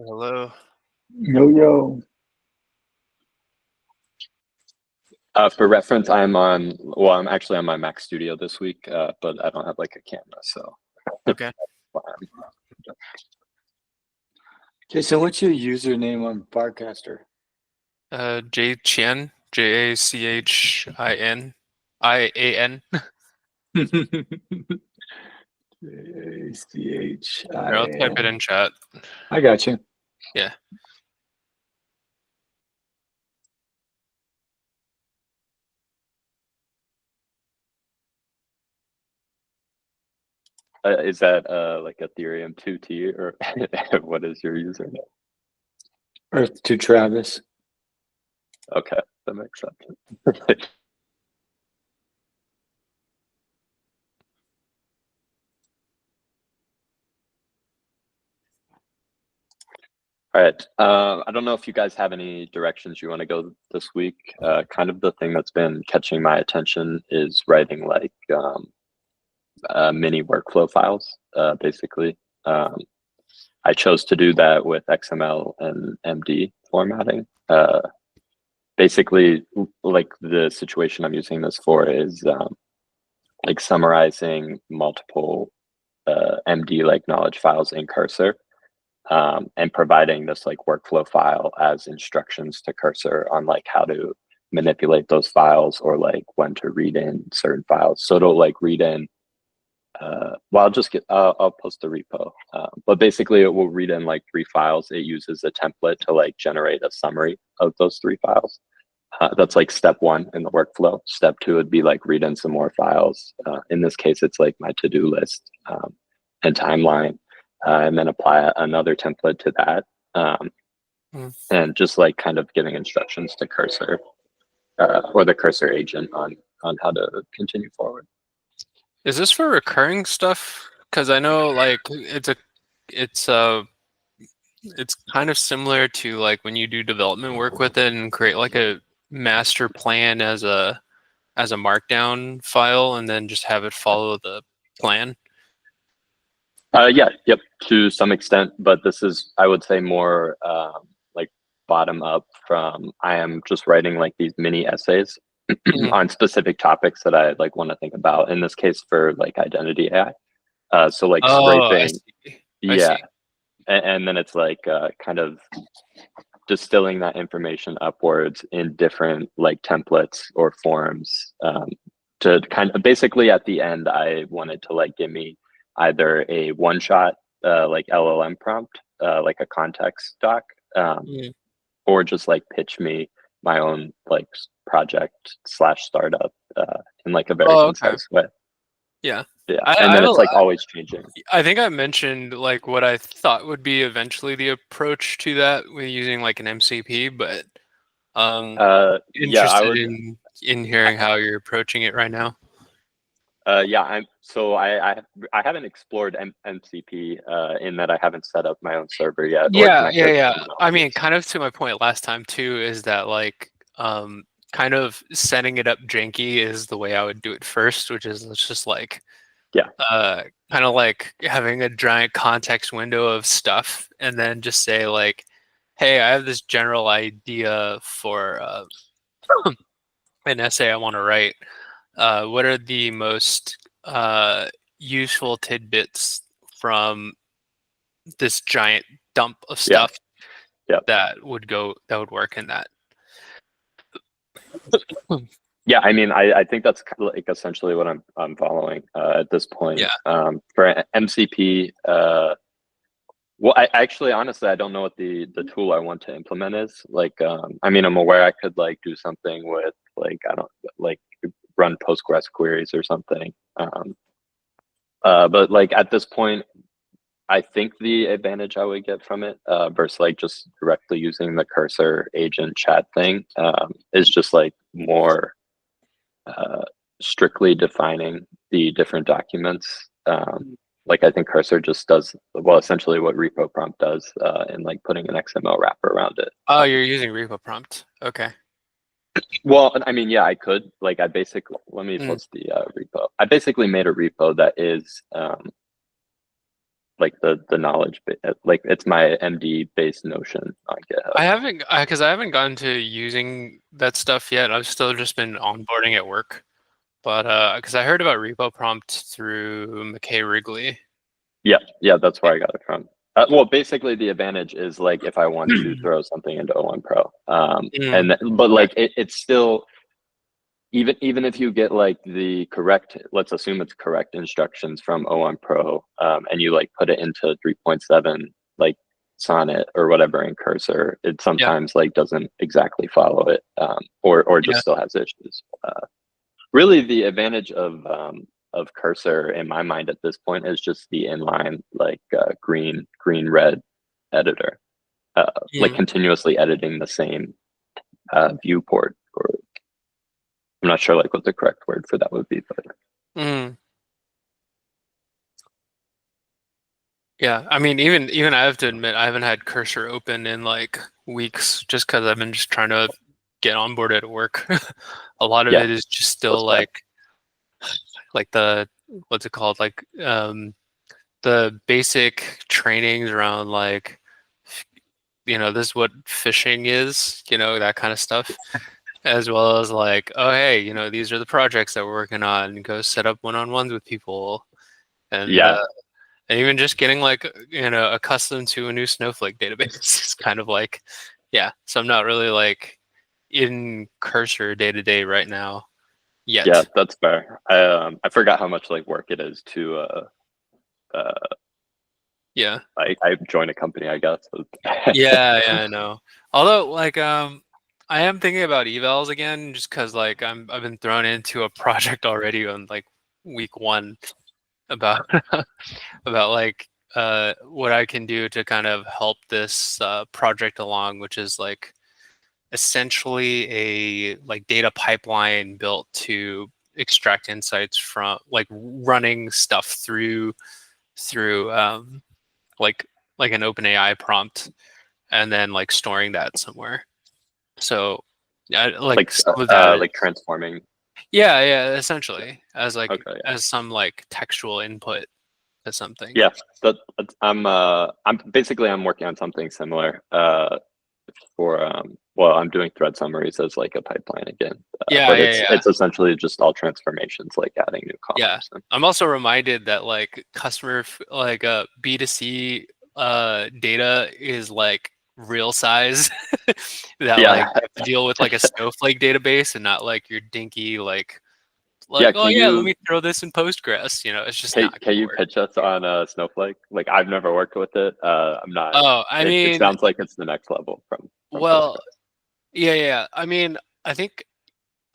Hello. Yo, yo. For reference, I'm actually on my Mac Studio this week, but I don't have like a camera, so. Okay. Jason, what's your username on Farcaster? J Chien, Jachin, IAN. Here, I'll type it in chat. I got you. Yeah. Is that like Ethereum 2T or what is your username? Earth to Travis. Okay, that makes sense. All right. I don't know if you guys have any directions you want to go this week. Kind of the thing that's been catching my attention is writing like mini workflow files, basically. I chose to do that with XML and MD formatting. Basically, like the situation I'm using this for is like summarizing multiple MD like knowledge files in Cursor. And providing this like workflow file as instructions to Cursor on like how to manipulate those files or like when to read in certain files. So it'll like read in, I'll post the repo. But basically it will read in like 3 files. It uses a template to like generate a summary of those 3 files. That's like step 1 in the workflow. Step 2 would be like read in some more files. In this case, it's like my to-do list and timeline. And then apply another template to that. And just like kind of giving instructions to Cursor or the Cursor agent on how to continue forward. Is this for recurring stuff? Because I know like it's kind of similar to like when you do development work with it and create like a master plan as a markdown file and then just have it follow the plan. Yep, to some extent, but this is, I would say, more like bottom up from, I am just writing like these mini essays on specific topics that I like want to think about. In this case, for like identity AI. So like scraping, I see. and then it's like kind of distilling that information upwards in different like templates or forms to kind of basically at the end, I wanted to like give me either a one-shot like LLM prompt, like a context doc, or just like pitch me my own like project / startup in like a very concise way. Yeah. And then it's like always changing. I think I mentioned like what I thought would be eventually the approach to that with using like an MCP, but interested in hearing how you're approaching it right now. I haven't explored MCP in that I haven't set up my own server yet. Yeah. I mean, kind of to my point last time too, is that like kind of setting it up janky is the way I would do it first, which is it's just like kind of like having a giant context window of stuff and then just say like, hey, I have this general idea for an essay I want to write. What are the most useful tidbits from this giant dump of stuff that would work in that? Yeah, I mean, I think that's like essentially what I'm following at this point. Yeah. For MCP, well, I actually honestly I don't know what the tool I want to implement is. Like, I mean, I'm aware I could like do something with like run Postgres queries or something. But like at this point, I think the advantage I would get from it versus like just directly using the Cursor agent chat thing is just like more strictly defining the different documents. Like I think Cursor just does, well, essentially what repo prompt does and like putting an XML wrapper around it. Oh, you're using repo prompt. Okay. Well, I mean, yeah, I could. Like I basically, let me post the repo. I basically made a repo that is like the knowledge, like it's my MD based Notion on GitHub. I haven't, because I haven't gotten to using that stuff yet. I've still just been onboarding at work, but because I heard about repo prompt through McKay Wrigley. Yeah, that's where I got it from. Well, basically the advantage is like if I want to throw something into O1 Pro, but like it's still, even if you get like the correct, let's assume it's correct instructions from O1 Pro, and you like put it into 3.7 like Sonnet or whatever in Cursor, it sometimes like doesn't exactly follow it, or just still has issues. Really, the advantage of Cursor in my mind at this point is just the inline like green red editor, like continuously editing the same viewport. Or I'm not sure like what the correct word for that would be, but yeah, I mean, even I have to admit I haven't had Cursor open in like weeks, just because I've been just trying to get onboarded at work. A lot of it is just still like the, what's it called, like the basic trainings around like, this is what phishing is, that kind of stuff, as well as like, oh hey, these are the projects that we're working on, go set up one-on-ones with people, and and even just getting like accustomed to a new Snowflake database is kind of like, so I'm not really like in Cursor day to day right now yet. Yeah, that's fair. I forgot how much like work it is to I joined a company, I guess. yeah, I know. Although like I am thinking about evals again, just because like I've been thrown into a project already on like week 1 about about like what I can do to kind of help this project along, which is like essentially a like data pipeline built to extract insights from like running stuff through like an OpenAI prompt, and then like storing that somewhere. So like some of that like transforming. Yeah, essentially as like as some like textual input to something. Yeah, I'm basically I'm working on something similar for well, I'm doing thread summaries as like a pipeline again. But it's essentially just all transformations, like adding new columns. Yeah, I'm also reminded that like customer like B2C data is like real size that like you have to deal with like a Snowflake database and not like your dinky like let me throw this in Postgres. It's just not. Can you pitch us on Snowflake? Like I've never worked with it. I'm not. Oh, I mean, it sounds like it's the next level from well, Postgres. yeah. I mean, I think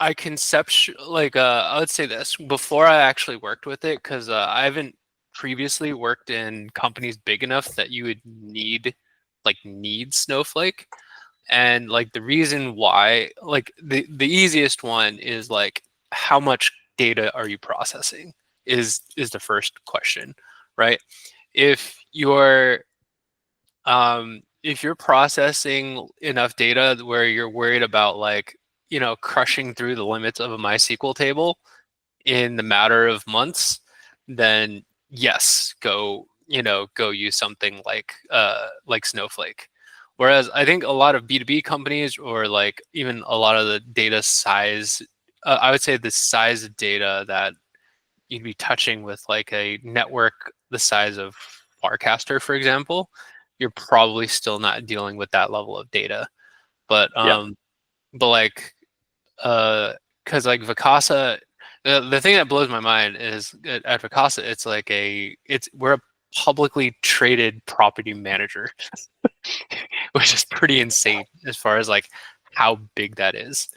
I like I would say this before I actually worked with it, because I haven't previously worked in companies big enough that you would need Snowflake. And like the reason why, like the easiest one is like how much data are you processing is the first question, right? If you're processing enough data where you're worried about like crushing through the limits of a MySQL table in the matter of months, then yes, go use something like Snowflake. Whereas I think a lot of B2B companies, or like even a lot of the data size, I would say the size of data that you'd be touching with like a network the size of Farcaster, for example, you're probably still not dealing with that level of data. But like because like Vacasa, the thing that blows my mind is at Vacasa, it's like we're a publicly traded property manager, which is pretty insane as far as like how big that is.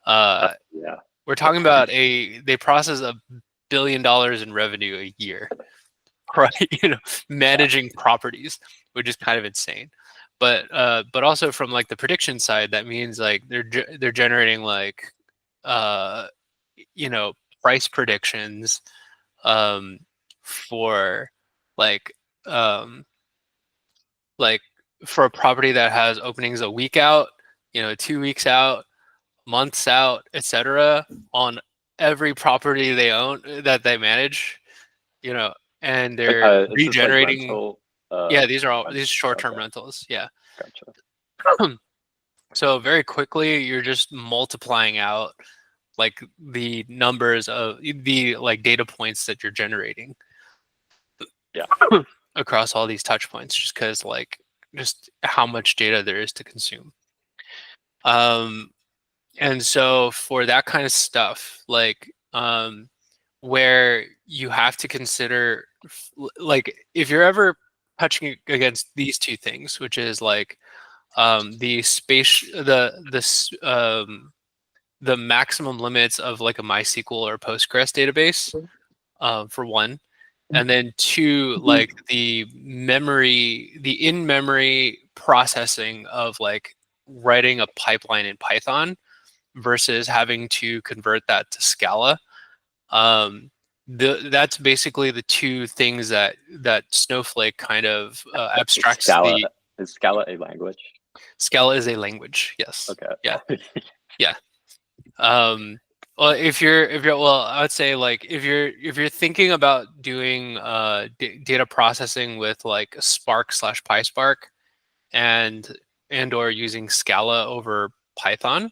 We're talking about they process $1 billion in revenue a year, right? Managing properties, which is kind of insane. But also from like the prediction side, that means like they're generating like price predictions for like like for a property that has openings a week out, 2 weeks out, months out, etc., on every property they own that they manage. and they're regenerating. Rental, yeah, these are short-term rentals. Yeah. Gotcha. So very quickly, you're just multiplying out like the numbers of the like data points that you're generating. Yeah. Across all these touch points, just because like just how much data there is to consume. And so for that kind of stuff, like where you have to consider, like if you're ever touching against these two things, which is like the space, the maximum limits of like a MySQL or Postgres database, for one, and then two, like the in-memory processing of like writing a pipeline in Python versus having to convert that to Scala. That's basically the two things that Snowflake kind of abstracts. Is Scala a language? Scala is a language. Yes. Okay. Yeah. Yeah. Well, well, I would say like if you're thinking about doing data processing with like Spark/PySpark and or using Scala over Python,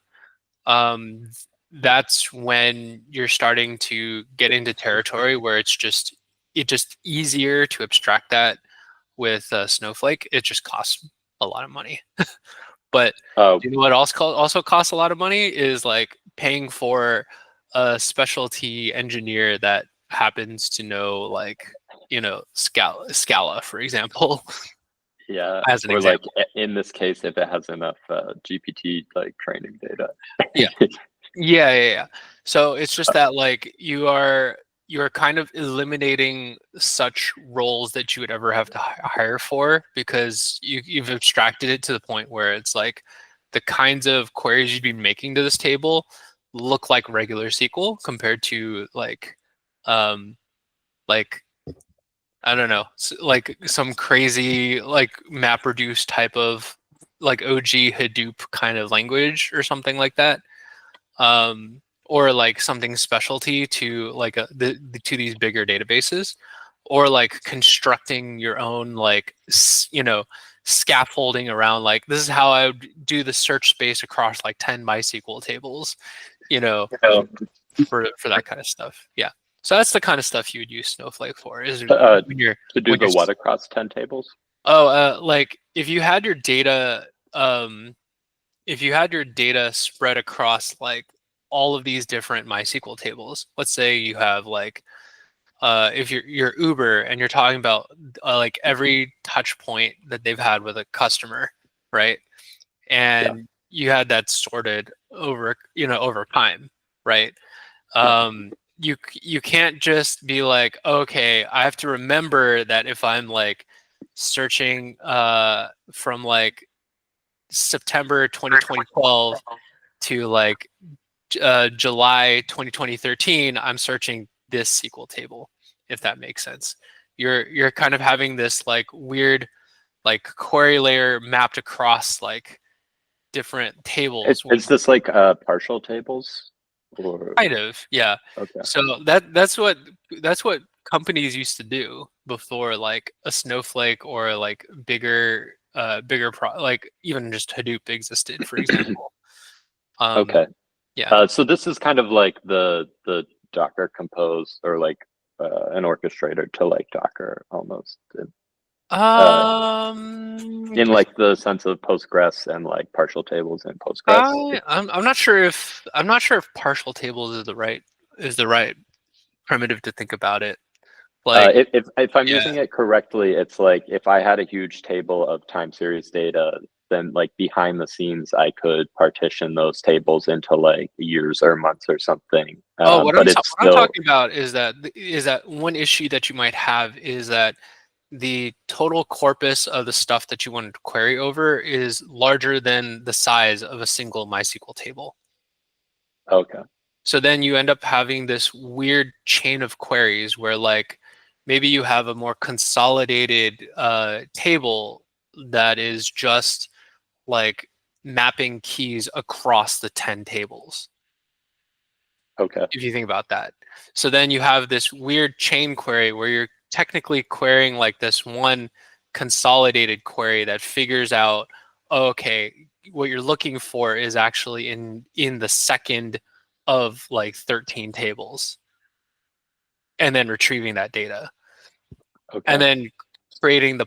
that's when you're starting to get into territory where it's just easier to abstract that with Snowflake. It just costs a lot of money. But you know what also costs a lot of money is like paying for a specialty engineer that happens to know like, you know, Scala, for example. Yeah, as an or example. like in this case, if it has enough GPT like training data. Yeah. So it's just that like you're kind of eliminating such roles that you would ever have to hire for, because you've abstracted it to the point where it's like the kinds of queries you'd be making to this table look like regular SQL compared to like I don't know, like some crazy like MapReduce type of like OG Hadoop kind of language or something like that. Or like something specialty to like to these bigger databases, or like constructing your own like you know, scaffolding around like this is how I would do the search space across like 10 MySQL tables, you know, for that kind of stuff. Yeah. So that's the kind of stuff you would use Snowflake for, is when you're to do the what across 10 tables? Oh, like if you had your data spread across like all of these different MySQL tables. Let's say you have like if you're Uber and you're talking about like every touch point that they've had with a customer, right? And you had that sorted over, you know, over time, right? You can't just be like, okay, I have to remember that if I'm like searching from like September 2012 to like July 2013, I'm searching this SQL table, if that makes sense. You're kind of having this like weird like query layer mapped across like different tables. Is this like partial tables? Or... Kind of, yeah. Okay. So that's what companies used to do before like a Snowflake or like bigger like even just Hadoop existed, for example. Okay. Yeah. So this is kind of like the Docker Compose, or like an orchestrator to like Docker almost. In like the sense of Postgres and like partial tables in Postgres. I'm not sure if partial tables is the right primitive to think about it. Like if I'm using it correctly, it's like if I had a huge table of time series data, then like behind the scenes I could partition those tables into like years or months or something. What I'm talking about is that one issue that you might have is that the total corpus of the stuff that you want to query over is larger than the size of a single MySQL table. Okay. So then you end up having this weird chain of queries where like maybe you have a more consolidated table that is just like mapping keys across the 10 tables. Okay. If you think about that. So then you have this weird chain query where you're technically querying like this one consolidated query that figures out, okay, what you're looking for is actually in the second of like 13 tables, and then retrieving that data. Okay. And then creating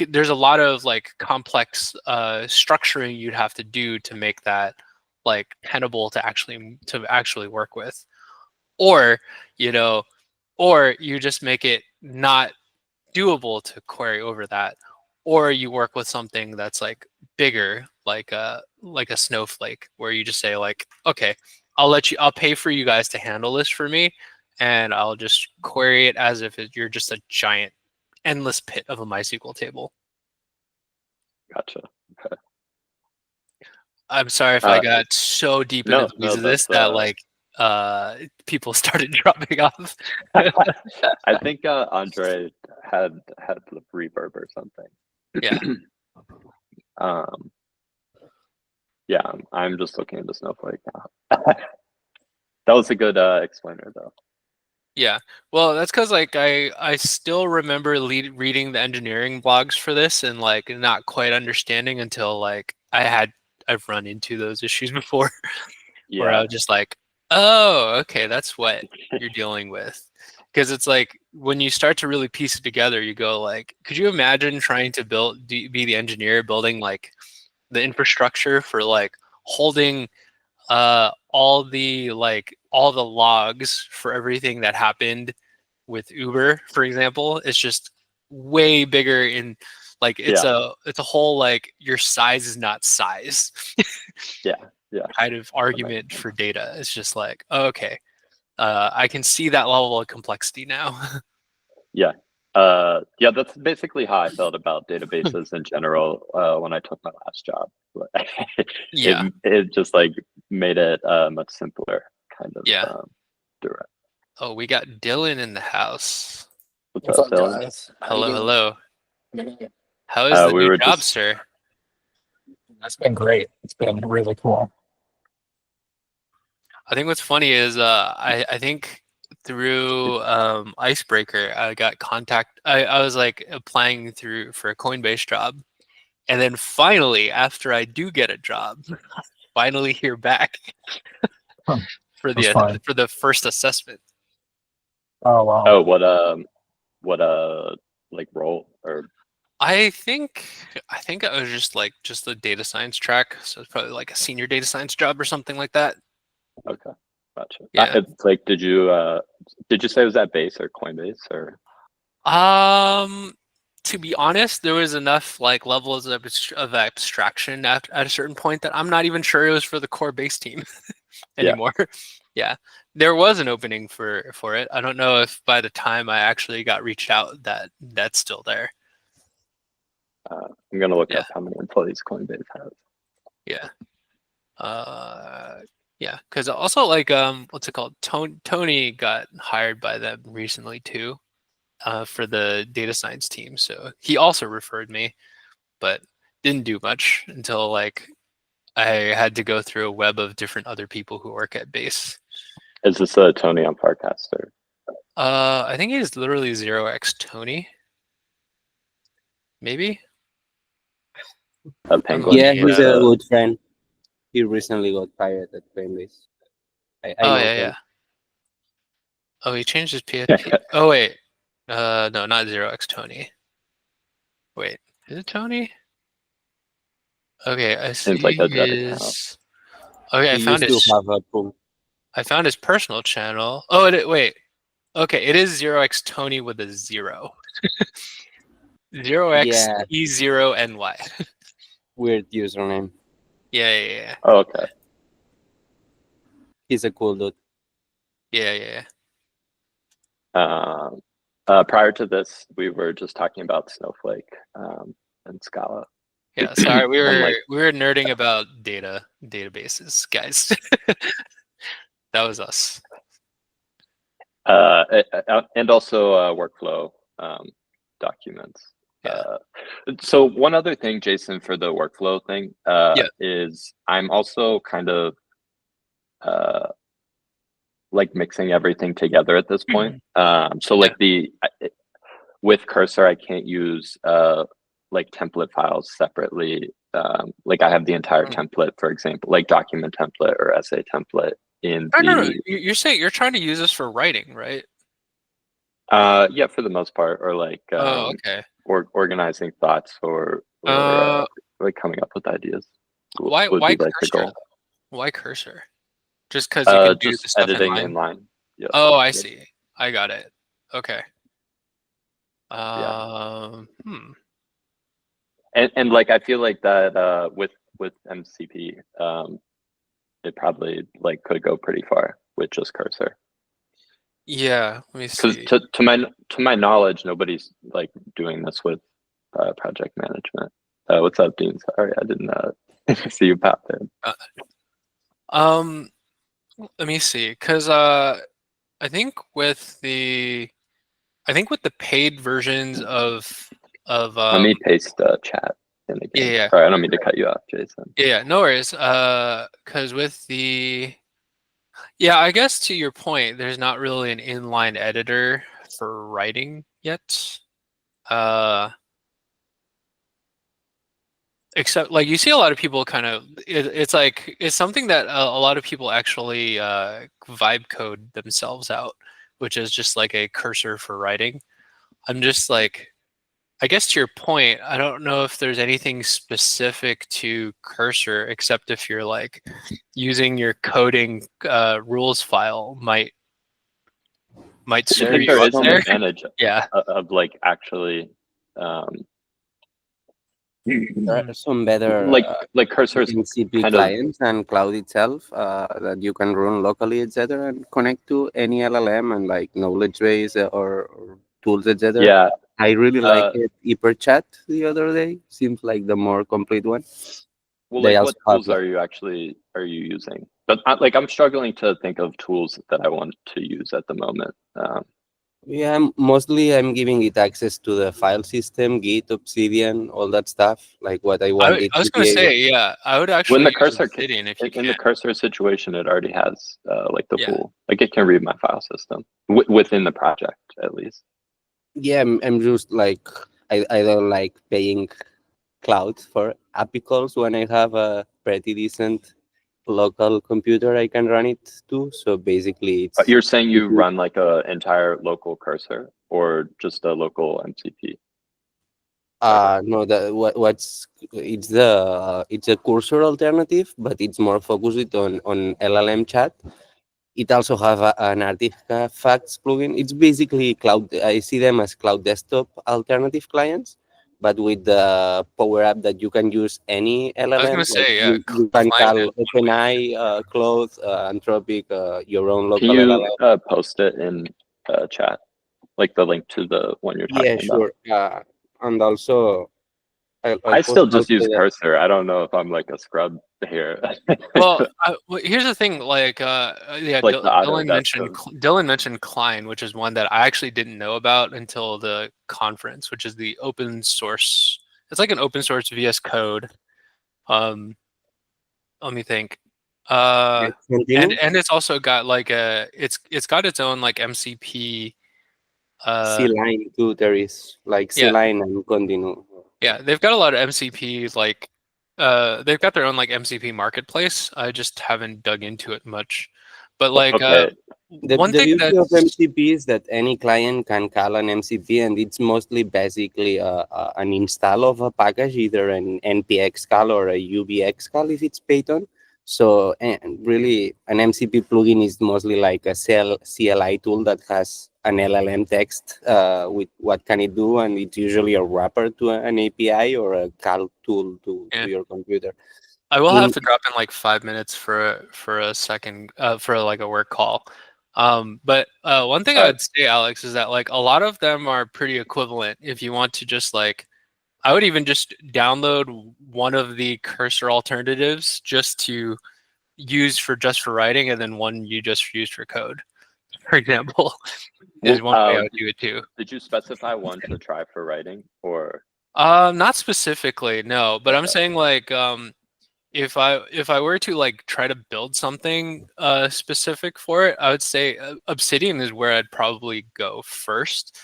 there's a lot of like complex structuring you'd have to do to make that like tenable to actually work with, or or you just make it not doable to query over that, or you work with something that's like bigger, like a snowflake, where you just say like, okay, I'll pay for you guys to handle this for me, and I'll just query it as if you're just a giant endless pit of a MySQL table. Gotcha. Okay. I'm sorry if I got so deep into the weeds of this that like people started dropping off. I think Andre had the reverb or something. Yeah. Yeah, I'm just looking at the Snowflake now. That was a good explainer, though. Yeah, well, that's because like I still remember reading the engineering blogs for this and like not quite understanding until like I've run into those issues before, where I was just like, oh, okay, that's what you're dealing with. Because it's like when you start to really piece it together, you go like, could you imagine trying to be the engineer building like the infrastructure for like holding all the logs for everything that happened with Uber, for example? It's just way bigger in like it's a whole like your size is not size yeah kind of argument for data. It's just like, okay, I can see that level of complexity now. Yeah. Yeah, that's basically how I felt about databases in general when I took my last job. Yeah. It just like made it much simpler, kind of. Yeah. Direct. Oh, we got Dylan in the house. What's up, Dylan? Guys? Hello. How is the new job, sir? That's been great. It's been really cool. I think what's funny is I think through Icebreaker I got contact. I was like applying for a Coinbase job, and then finally after I do get a job, finally hear back for the first assessment. Oh wow. Oh, what like role or? I think I was just the data science track, so it's probably like a senior data science job or something like that. Okay, gotcha. Yeah. It's like, did you say it was at Base or Coinbase or? To be honest, there was enough like levels of abstraction at a certain point that I'm not even sure it was for the core base team anymore. Yeah, there was an opening for it. I don't know if by the time I actually got reached out that's still there. I'm gonna look up how many employees Coinbase has. Yeah. Yeah, because also like what's it called? Tony got hired by them recently too, for the data science team. So he also referred me, but didn't do much until like I had to go through a web of different other people who work at Base. Is this Tony on Farcaster? I think he's literally 0x Tony. Maybe. Penguin. Yeah, he's a good friend. He recently got fired at Coinbase. I know him. Yeah. Oh, he changed his PFP. Oh wait, no, not 0x Tony. Wait, is it Tony? Okay, I see. Seems like his... Okay, I found his personal channel. Oh, wait. Okay, it is 0x Tony with a 0. 0x E0NY. Weird username. Yeah. Oh, okay. He's a cool dude. Yeah. Prior to this, we were just talking about Snowflake and Scala. Yeah, sorry, we were nerding about databases, guys. That was us. And also workflow documents. So one other thing, Jason, for the workflow thing, is I'm also kind of like mixing everything together at this point. So like with cursor, I can't use like template files separately. Like I have the entire template, for example, like document template or essay template in the. No. You're saying you're trying to use this for writing, right? Yeah, for the most part, or like okay. or organizing thoughts or like coming up with ideas. Why would be like the cursor? goal. Why cursor? Just because you can do Just the stuff editing in line? Yeah. Oh, I see. I got it. Okay. And like I feel like that with MCP, it probably like could go pretty far with just cursor. Yeah, let me see. Because to my knowledge, nobody's like doing this with project management. What's up, Dean? Sorry, I didn't see you pop in. Let me see, because I think with the paid versions of let me paste chat in again. Yeah. Sorry, I don't mean to cut you off, Jason. Yeah, no worries. Because with the I guess to your point, there's not really an inline editor for writing yet. Except like you see a lot of people kind of it's something that a lot of people actually vibe code themselves out, which is just like a cursor for writing. I'm just like, I guess to your point, I don't know if there's anything specific to cursor, except if you're like using your coding rules file might screw you There up is an there. advantage of like actually There are some better like cursors MCP clients and cloud itself that you can run locally, etc., and connect to any LLM and like knowledge base or tools, etc. Yeah, I really like it. HyperChat the other day seems like the more complete one. Well, like what tools are you using? But like I'm struggling to think of tools that I want to use at the moment. Yeah, mostly I'm giving it access to the file system, Git, Obsidian, all that stuff. Like what I want. I was going to say, I would actually when the use cursor Obsidian if you can. In the cursor situation, it already has like the pool. Like it can read my file system within the project at least. Yeah, I'm just like I don't like paying cloud for API calls when I have a pretty decent local computer I can run it to. So basically, it's. You're saying you run like a entire local cursor or just a local MCP? No, it's a cursor alternative, but it's more focused on LLM chat. It also have an artifacts plugin. It's basically cloud. I see them as cloud desktop alternative clients, but with the power app that you can use any LLM. I was going to say, you can call OpenAI, Claude, Anthropic, your own local LLM. Can you post it in chat, like the link to the one you're talking about? Yeah, sure. And also, I still just use cursor. I don't know if I'm like a scrub here. Well, here's the thing. Like, Dylan mentioned Klein, which is one that I actually didn't know about until the conference, which is the open source. It's like an open source VS Code. Let me think. And it's also got like it's got its own like MCP. C-line too. There is like C-line and continue. Yeah, they've got a lot of MCPs. Like, they've got their own like MCP marketplace. I just haven't dug into it much. But like, one thing beauty of MCP is that any client can call an MCP, and it's mostly basically an install of a package, either an npx call or a ubx call if it's Python. So really, an MCP plugin is mostly like a CLI tool that has an LLM text with what can it do, and it's usually a wrapper to an API or a call tool to your computer. I will have to drop in like 5 minutes for a second for like a work call. But one thing I would say, Alex, is that like a lot of them are pretty equivalent. If you want to just like, I would even just download one of the cursor alternatives just to use for writing, and then one you just use for code, for example, is one way I would do it too. Did you specify one to try for writing or? Not specifically, no. But I'm saying like, if I were to like try to build something specific for it, I would say Obsidian is where I'd probably go first.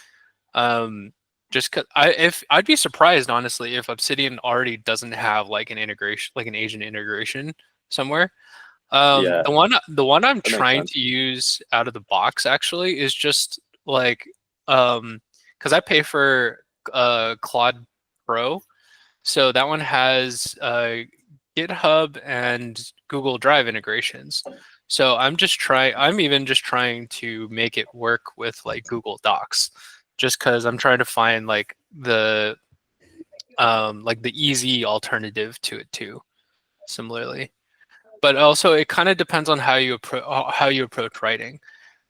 just cause I'd be surprised honestly if Obsidian already doesn't have like an integration, like an agent integration somewhere. The one I'm trying to use out of the box actually is just like because I pay for Claude Pro, so that one has GitHub and Google Drive integrations. So I'm even just trying to make it work with like Google Docs, just because I'm trying to find like the easy alternative to it too. Similarly, but also it kind of depends on how you approach writing,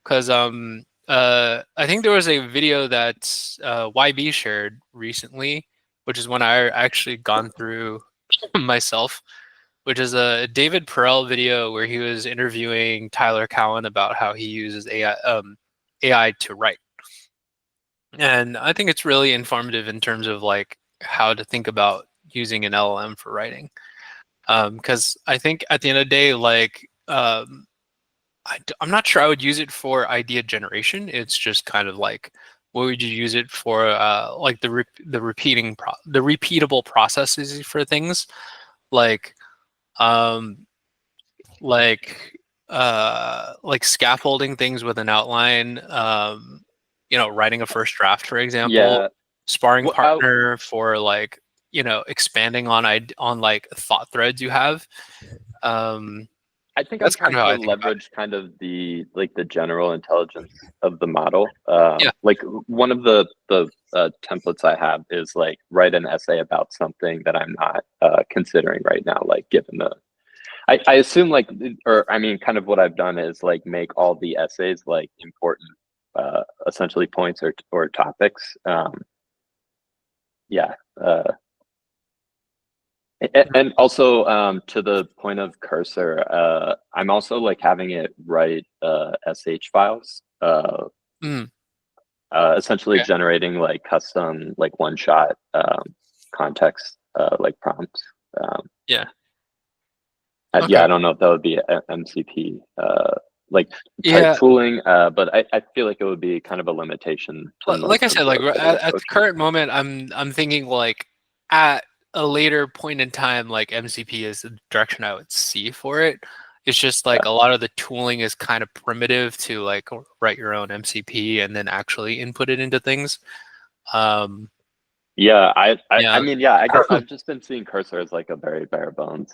because I think there was a video that YB shared recently, which is one I actually gone through myself, which is a David Perel video where he was interviewing Tyler Cowen about how he uses AI to write. And I think it's really informative in terms of like how to think about using an LLM for writing. Because I think at the end of the day, like I'm not sure I would use it for idea generation. It's just kind of like, what would you use it for? Like the repeatable processes for things, like like scaffolding things with an outline, writing a first draft, for example, sparring partner for like, expanding on like thought threads you have. I think that's kind of how I leverage kind of the general intelligence of the model. Like one of the templates I have is like write an essay about something that I'm not considering right now, like given the I assume like, or I mean, kind of what I've done is like make all the essays like important, essentially points or topics. And also to the point of Cursor, I'm also like having it write SH files, essentially generating like custom like one-shot context like prompts. Yeah, I don't know if that would be MCP type tooling, but I feel like it would be kind of a limitation. Like I said, like at the current moment, I'm thinking like at a later point in time, like MCP is the direction I would see for it. It's just like a lot of the tooling is kind of primitive to like write your own MCP and then actually input it into things. I mean, yeah, I guess I've just been seeing Cursor as like a very bare bones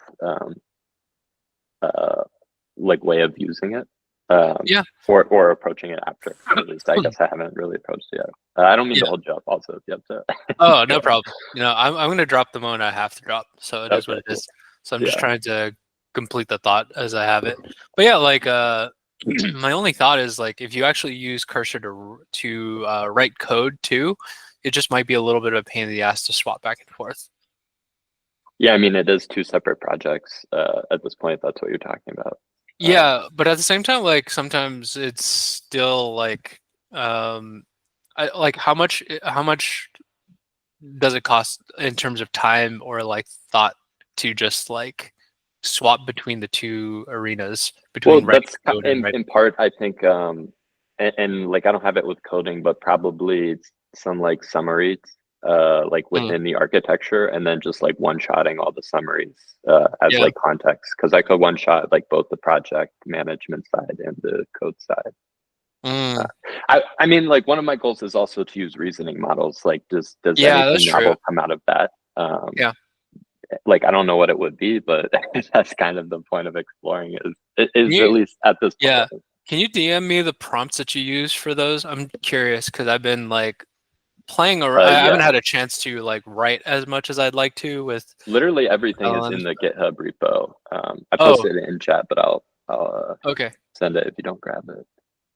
like way of using it. Or approaching it after. At least I guess I haven't really approached it yet. I don't mean to hold you up also if you have to. Oh, no problem. I'm gonna drop the moment I have to drop. So it is what it is. So I'm just trying to complete the thought as I have it. But yeah, like my only thought is like if you actually use Cursor to write code too, it just might be a little bit of a pain in the ass to swap back and forth. Yeah, I mean it is two separate projects at this point. That's what you're talking about. Yeah, but at the same time, like sometimes it's still like, like how much does it cost in terms of time or like thought to just like swap between the two arenas between that's in part I think, and like I don't have it with coding, but probably some like summaries like within the architecture, and then just like one-shotting all the summaries as like context, because I could one-shot like both the project management side and the code side. I mean, like one of my goals is also to use reasoning models. Like, does anything novel come out of that? Like I don't know what it would be, but that's kind of the point of exploring is at least at this point. Yeah. Can you DM me the prompts that you use for those? I'm curious because I've been like playing around. I haven't had a chance to like write as much as I'd like to with. Literally everything is in the GitHub repo. I posted it in chat, but I'll send it if you don't grab it.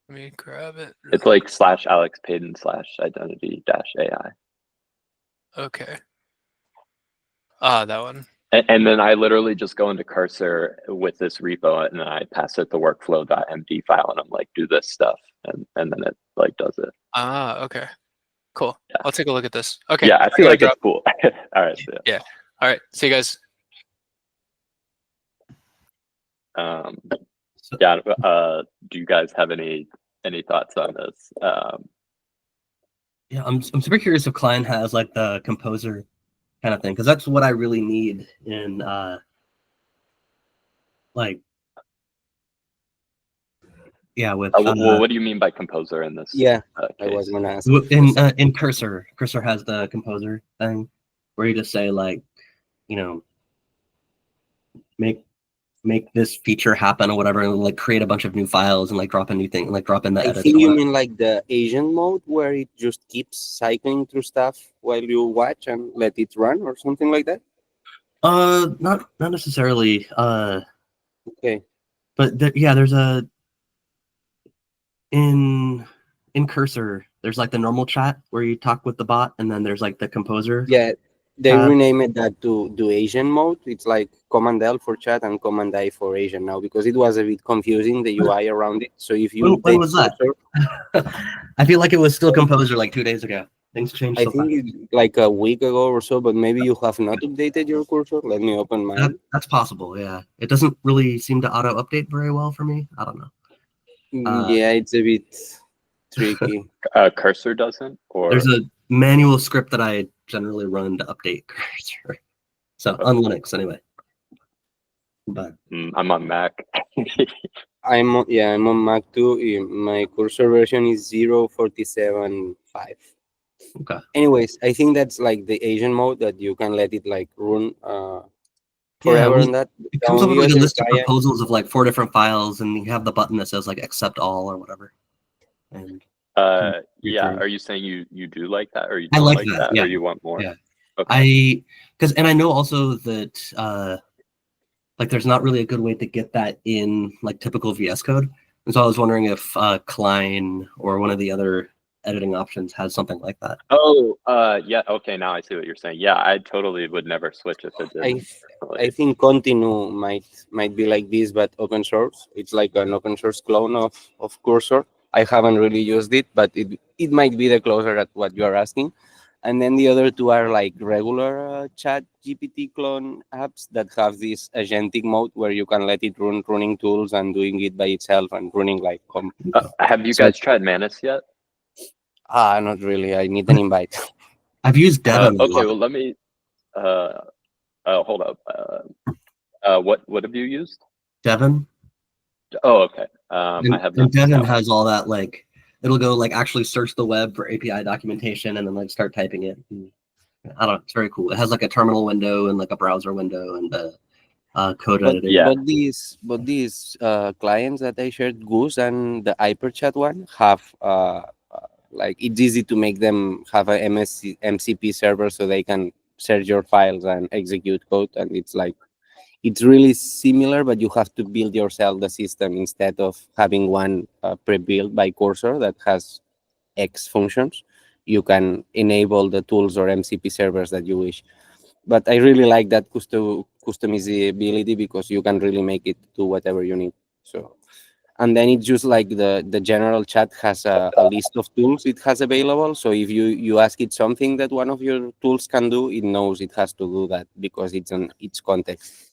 Let me grab it. It's like /AlexPayden/identity-AI. Okay. That one. And then I literally just go into Cursor with this repo, and then I pass it the workflow.md file, and I'm like, do this stuff, and then it like does it. Okay. Cool. Yeah. I'll take a look at this. Okay. Yeah, I feel like it's cool. All right. Yeah. All right. See you guys. Do you guys have any thoughts on this? Yeah, I'm super curious if Klein has like the composer kind of thing, because that's what I really need in like with well, what do you mean by composer in this case? I was gonna ask. In Cursor has the composer thing where you just say like, make this feature happen or whatever, and like create a bunch of new files and like drop a new thing, like drop in the edits. I think you mean like the agent mode where it just keeps cycling through stuff while you watch and let it run or something like that? Not necessarily. Okay. But there's a in Cursor, there's like the normal chat where you talk with the bot, and then there's like the composer. Yeah, they renamed that to Asian mode. It's like Command L for chat and Command I for Asian now, because it was a bit confusing, the UI around it. So if you when was that? I feel like it was still composer like 2 days ago. Things changed. I think it's like a week ago or so, but maybe you have not updated your cursor. Let me open mine. That's possible. Yeah, it doesn't really seem to auto update very well for me. I don't know. Yeah, it's a bit tricky. Cursor doesn't, or there's a manual script that I generally run to update Cursor. So on Linux anyway. But I'm on Mac. I'm on Mac too. My cursor version is 0.47.5. Okay. Anyways, I think that's like the Asian mode that you can let it like run forever. And that it comes up with like a list of proposals of like 4 different files, and you have the button that says like accept all or whatever. And yeah, are you saying you do like that, or you don't like that, yeah. or you want more? Yeah. Okay. And I know also that like there's not really a good way to get that in like typical VS Code. And so I was wondering if Klein or one of the other editing options has something like that. Oh, yeah. Okay, now I see what you're saying. Yeah, I totally would never switch if it didn't. I think Continue might be like this, but open source. It's like an open source clone of Cursor. I haven't really used it, but it might be the closer at what you are asking. And then the other two are like regular chat GPT clone apps that have this agentic mode where you can let it run running tools and doing it by itself and running like. Have you guys tried Manus yet? Not really. I need an invite. I've used Devon. Okay, well let me. Hold up. What have you used? Devon. Oh, okay. I have. And Devon has all that like. It'll go like actually search the web for API documentation and then like start typing it. I don't know. It's very cool. It has like a terminal window and like a browser window and code editor. Yeah. But these clients that I shared, Goose and the HyperChat one, have like it's easy to make them have a MCP server so they can search your files and execute code, and it's really similar, but you have to build yourself the system instead of having one pre-built by Cursor that has X functions. You can enable the tools or MCP servers that you wish. But I really like that customizability because you can really make it do whatever you need. So, and then it's just like the general chat has a list of tools it has available. So if you ask it something that one of your tools can do, it knows it has to do that because it's in its context.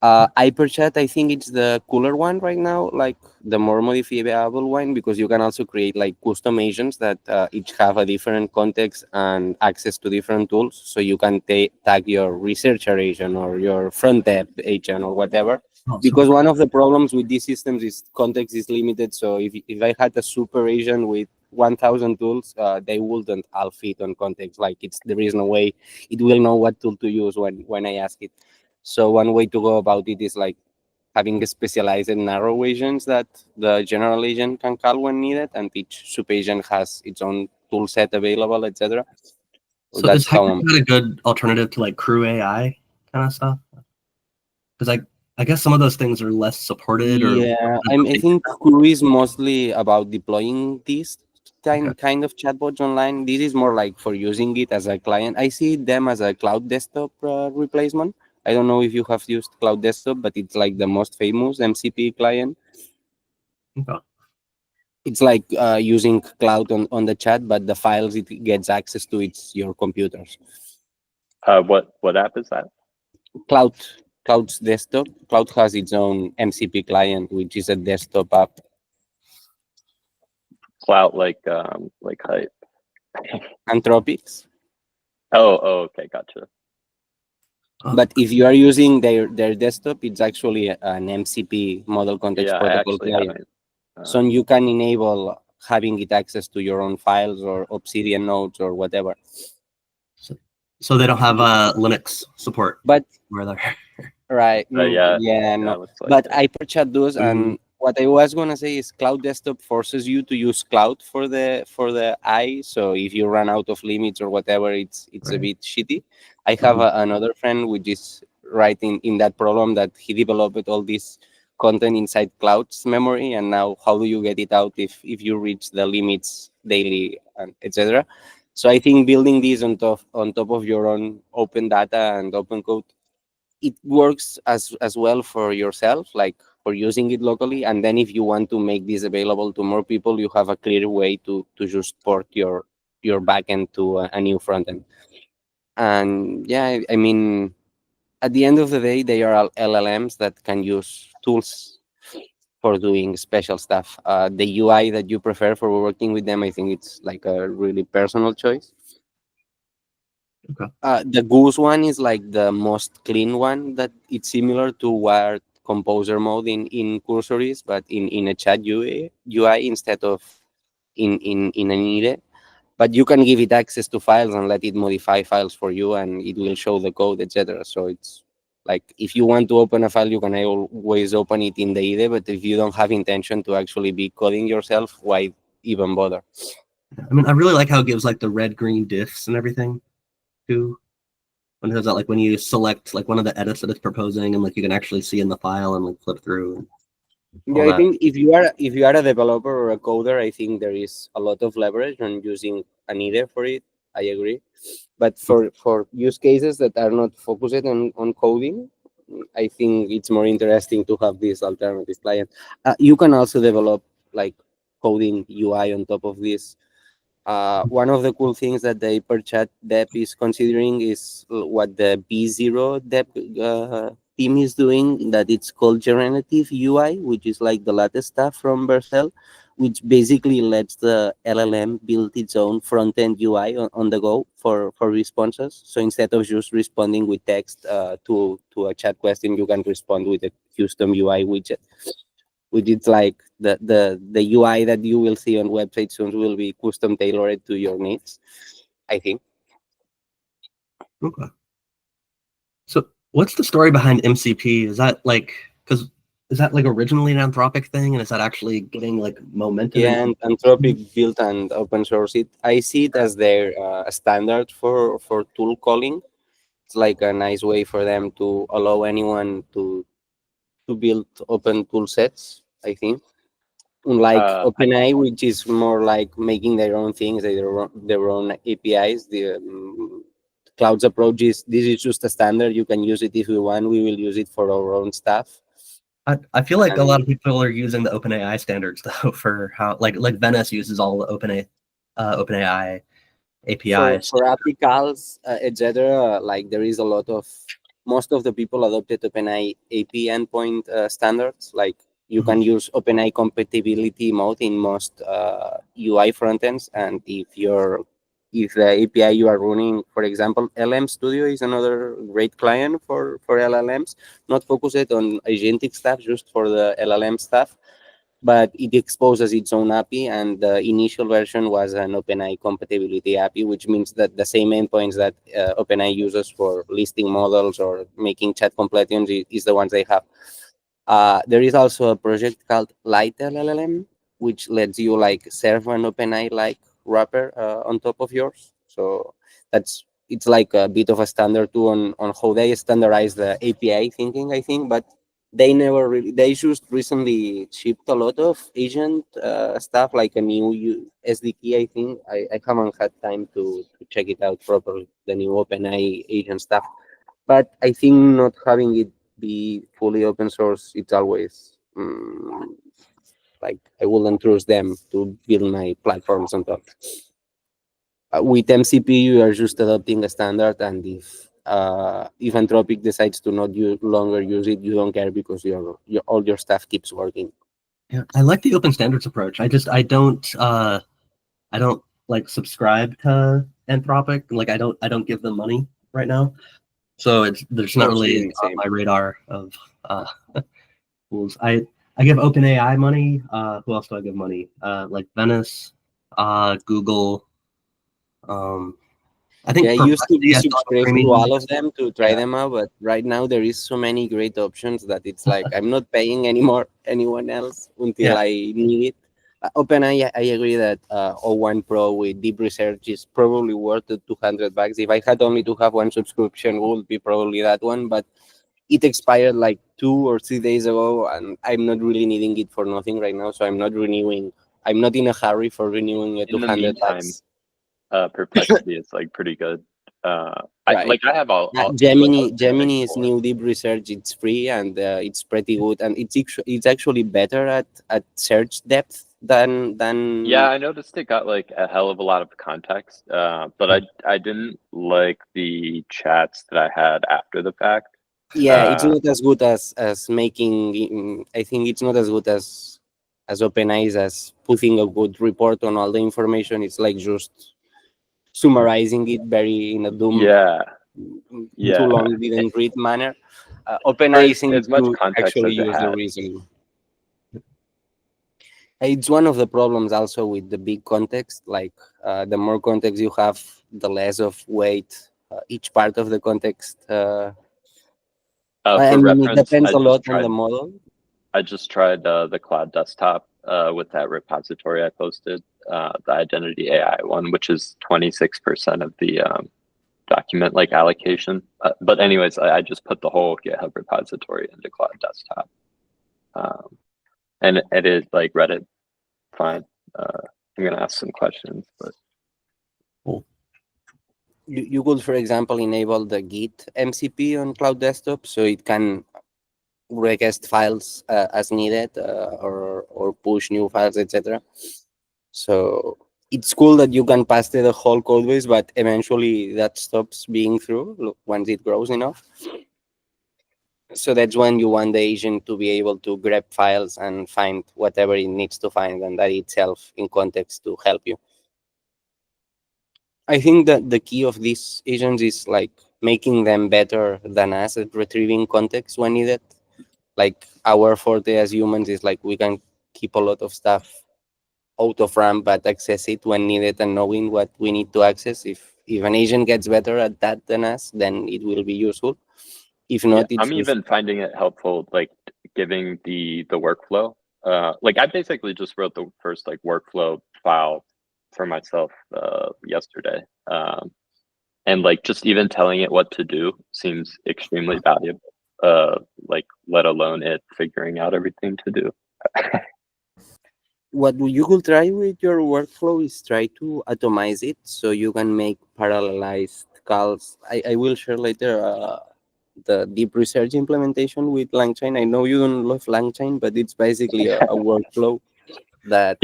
HyperChat, I think it's the cooler one right now, like the more modifiable one, because you can also create like custom agents that each have a different context and access to different tools. So you can tag your researcher agent or your front end agent or whatever. Because one of the problems with these systems is context is limited. So if I had a super agent with 1,000 tools, they wouldn't all fit on context. Like there is no way it will know what tool to use when I ask it. So one way to go about it is like having specialized narrow agents that the general agent can call when needed, and each sub-agent has its own tool set available, etc. So that's HyperChat a good alternative to like Crew AI kind of stuff? Because I guess some of those things are less supported. Yeah, I think Crew is mostly about deploying these kind of chatbots online. This is more like for using it as a client. I see them as a cloud desktop replacement. I don't know if you have used Cloud Desktop, but it's like the most famous MCP client. Okay. It's like using Cloud on the chat, but the files it gets access to, it's your computers. What app is that? Cloud's Desktop. Cloud has its own MCP client, which is a desktop app. Cloud like Hype. Anthropics. Oh, okay, gotcha. But if you are using their desktop, it's actually an MCP, model context protocol client. So you can enable having it access to your own files or Obsidian nodes or whatever. So they don't have Linux support. But right. No. But I purchased those, and what I was gonna say is Cloud Desktop forces you to use Cloud for the eye. So if you run out of limits or whatever, it's a bit shitty. I have another friend which is right in that problem, that he developed all this content inside Cloud's memory, and now how do you get it out if you reach the limits daily and etc. So I think building this on top of your own open data and open code, it works as well for yourself, like for using it locally. And then if you want to make this available to more people, you have a clear way to just port your backend to a new frontend. And yeah, I mean, at the end of the day, they are LLMs that can use tools for doing special stuff. The UI that you prefer for working with them, I think it's like a really personal choice. Okay. The Goose one is like the most clean one, that it's similar to what Composer mode in Cursor is, but in a chat UI instead of in an IDE. But you can give it access to files and let it modify files for you, and it will show the code, etc. So it's like, if you want to open a file, you can always open it in the IDE, but if you don't have intention to actually be coding yourself, why even bother? I mean, I really like how it gives like the red-green diffs and everything too. When it does that, like when you select like one of the edits that it's proposing, and like you can actually see in the file and like flip through. Yeah, I think if you are a developer or a coder, I think there is a lot of leverage on using an IDE for it. I agree. But for use cases that are not focused on coding, I think it's more interesting to have this alternative client. You can also develop like coding UI on top of this. One of the cool things that the Hyperchat Dep is considering is what the B0 Dep team is doing, that it's called generative UI, which is like the latest stuff from Vercel, which basically lets the LLM build its own front-end UI on the go for responses. So instead of just responding with text to a chat question, you can respond with a custom UI widget, which is like the UI that you will see on websites soon will be custom tailored to your needs, I think. Okay. So what's the story behind MCP? Is that like, because is that like originally an Anthropic thing, and is that actually getting like momentum? Yeah, and Anthropic built and open source it. I see it as their standard for tool calling. It's like a nice way for them to allow anyone to build open tool sets, I think. Unlike OpenAI, which is more like making their own things, their own APIs, the Cloud's approach is, this is just a standard. You can use it if you want. We will use it for our own stuff. I feel like a lot of people are using the OpenAI standards though for how like Venice uses all the OpenAI APIs for applicals, etc. Like there is a lot of, most of the people adopted OpenAI API endpoint standards. Like you can use OpenAI compatibility mode in most UI frontends, and if the API you are running, for example, LM Studio is another great client for LLMs, not focused on agentic stuff, just for the LLM stuff, but it exposes its own API, and the initial version was an OpenAI compatibility API, which means that the same endpoints that OpenAI uses for listing models or making chat completions is the ones they have. There is also a project called Light LLM, which lets you like serve an OpenAI like wrapper on top of yours. So it's like a bit of a standard too on how they standardize the API thinking, I think. But they never really, they just recently shipped a lot of agent stuff, like a new SDK, I think. I haven't had time to check it out properly, the new OpenAI agent stuff. But I think not having it be fully open source, it's always like I wouldn't trust them to build my platforms on top. With MCP, you are just adopting a standard, and if Anthropic decides to not longer use it, you don't care, because all your stuff keeps working. Yeah, I like the open standards approach. I don't like subscribe to Anthropic. Like I don't give them money right now, so there's not really on my radar of tools. I give OpenAI money. Who else do I give money? Like Venice, Google. I think I used to be subscribed to all of them to try them out, but right now there is so many great options that it's like I'm not paying anymore anyone else until I need it. OpenAI, I agree that O1 Pro with deep research is probably worth the $200. If I had only to have one subscription, it would be probably that one, but it expired like 2 or 3 days ago, and I'm not really needing it for nothing right now, so I'm not renewing. I'm not in a hurry for renewing it. $200. Perplexity is like pretty good. Right. I have all Gemini's new deep research. It's free and it's pretty good, and it's actually better at search depth than. Yeah, I noticed it got like a hell of a lot of context, but I didn't like the chats that I had after the fact. Yeah, it's not as good as making. I think it's not as good as OpenAI as putting a good report on all the information. It's like just summarizing it very in a too long didn't read manner. OpenAI seems to actually use the reasoning. It's one of the problems also with the big context. Like the more context you have, the less of weight each part of the context. I mean, it depends a lot on the model. I just tried the cloud desktop with that repository I posted, the identity AI one, which is 26% of the document like allocation. But anyways, I just put the whole GitHub repository into cloud desktop, and it is like read it fine. I'm gonna ask some questions, but cool. You could, for example, enable the Git MCP on cloud desktop, so it can request files as needed, or push new files, etc. So it's cool that you can pass the whole code base, but eventually that stops being true once it grows enough. So that's when you want the agent to be able to grab files and find whatever it needs to find, and that itself in context to help you. I think that the key of these agents is like making them better than us at retrieving context when needed. Like our forte as humans is like we can keep a lot of stuff out of RAM, but access it when needed and knowing what we need to access. If an agent gets better at that than us, then it will be useful. If not, I'm even finding it helpful, like giving the workflow. Like I basically just wrote the first like workflow file for myself yesterday, and like just even telling it what to do seems extremely valuable. Like let alone it figuring out everything to do. What you could try with your workflow is try to atomize it so you can make parallelized calls. I will share later the deep research implementation with LangChain. I know you don't love LangChain, but it's basically a workflow that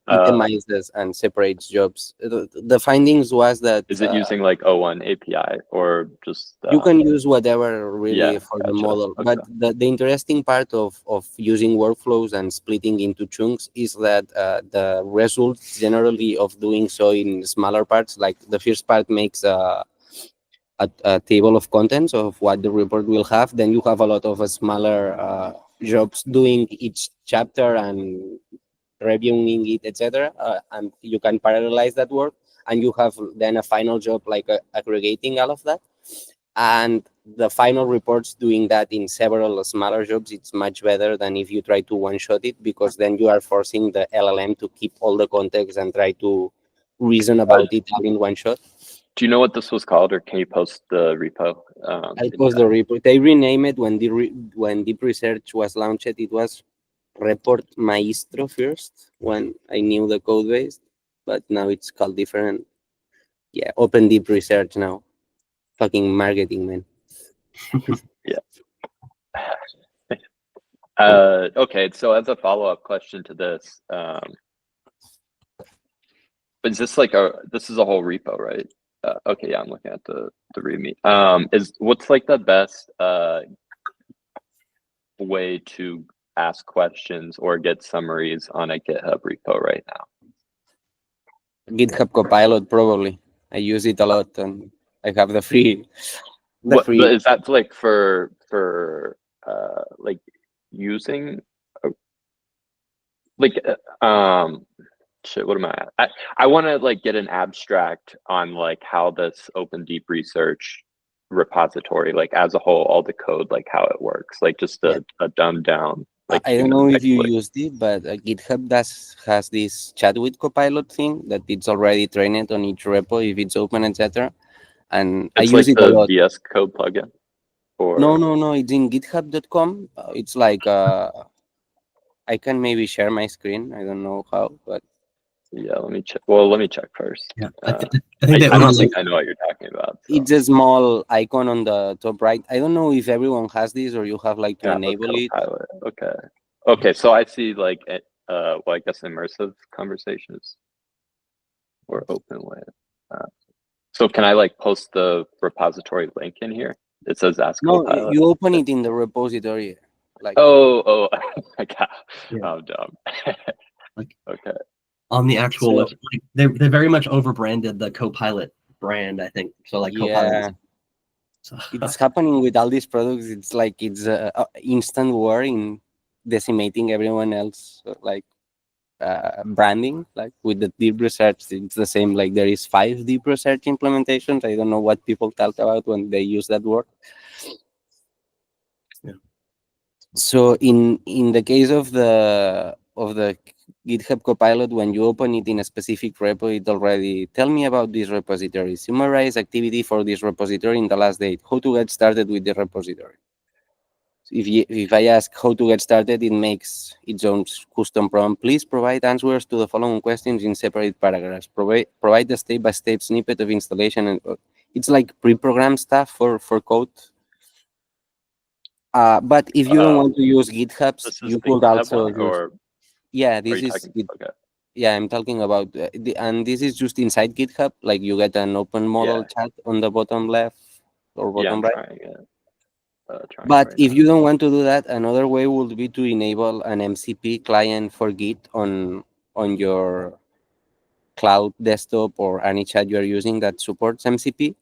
itemizes and separates jobs. The findings was that is it using like O1 API or just you can use whatever really for the model. Okay. But the interesting part of using workflows and splitting into chunks is that the results generally of doing so in smaller parts, like the first part makes a table of contents of what the report will have. Then you have a lot of smaller jobs doing each chapter and reviewing it, etc. And you can parallelize that work, and you have then a final job like aggregating all of that. And the final reports doing that in several smaller jobs, it's much better than if you try to one-shot it, because then you are forcing the LLM to keep all the context and try to reason about it all in one shot. Do you know what this was called, or can you post the repo? I'll post the repo. They renamed it when deep research was launched. It was Report Maestro first when I knew the code base, but now it's called different. Yeah, Open Deep Research now. Fucking marketing, man. Yeah. Okay, so as a follow-up question to this, is this like this is a whole repo, right? Okay, yeah, I'm looking at the README. What's like the best way to ask questions or get summaries on a GitHub repo right now? GitHub Copilot, probably. I use it a lot, and I have the free. But is that like for like using like shit, what am I at? I want to like get an abstract on like how this open deep research repository, like as a whole, all the code, like how it works, like just a dumbed down. Like I don't know if you used it, but GitHub has this chat with Copilot thing that it's already trained on each repo if it's open, etc. And it's I use it a lot. VS Code plugin. Or... No, it's in github.com. It's like I can maybe share my screen. I don't know how, but yeah, let me check. Well, let me check first. Yeah, I don't think I know what you're talking about. So. It's a small icon on the top right. I don't know if everyone has this or you have like to enable it. Okay, so I see like well, I guess immersive conversations or open way. So can I like post the repository link in here? It says ask Copilot. No, you open it in the repository. Like I got. Yeah. I'm dumb. Like, okay. On the actual website, they very much overbranded the Copilot brand, I think. So like Copilot. So. It's happening with all these products. It's like it's instant war in decimating everyone else. Like branding, like with the deep research, it's the same. Like there is 5 deep research implementations. I don't know what people talk about when they use that word. Yeah. So in the case of the GitHub Copilot, when you open it in a specific repo, it already tell me about this repository. Summarize activity for this repository in the last date. How to get started with the repository. If I ask how to get started, it makes its own custom prompt. Please provide answers to the following questions in separate paragraphs. Provide the step-by-step snippet of installation, and it's like pre-programmed stuff for code. But if you don't want to use GitHub's, you could also use. Yeah, this is. Okay. Yeah, I'm talking about, and this is just inside GitHub. Like you get an open model chat on the bottom left or bottom right. Trying it. But if you don't want to do that, another way would be to enable an MCP client for Git on your cloud desktop or any chat you're using that supports MCP.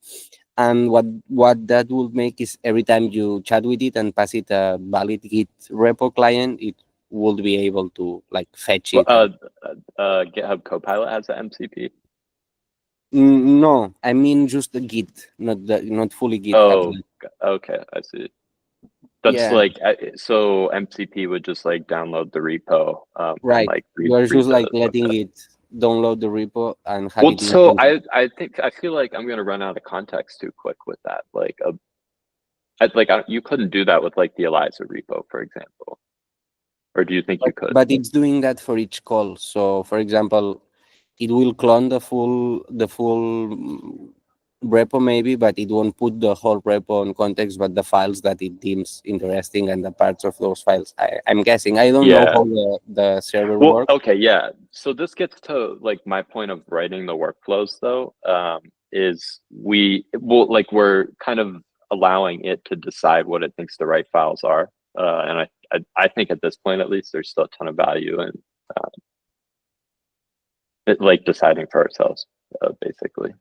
And what that will make is every time you chat with it and pass it a valid Git repo client, it will be able to like fetch it. GitHub Copilot has an MCP. No, I mean just the Git, not fully GitHub. Oh, okay, I see. That's like so MCP would just like download the repo. Right. And, like, you're just like letting it download the repo and have it. So I feel like I'm gonna run out of context too quick with that. Like you couldn't do that with like the ELIZA repo, for example. Or do you think you could? But it's doing that for each call. So for example, it will clone the full repo maybe, but it won't put the whole repo in context, but the files that it deems interesting and the parts of those files. I'm guessing. I don't know how the server works. Okay, yeah. So this gets to like my point of writing the workflows though, is we're kind of allowing it to decide what it thinks the right files are. And I think at this point, at least, there's still a ton of value in it, like deciding for ourselves, basically.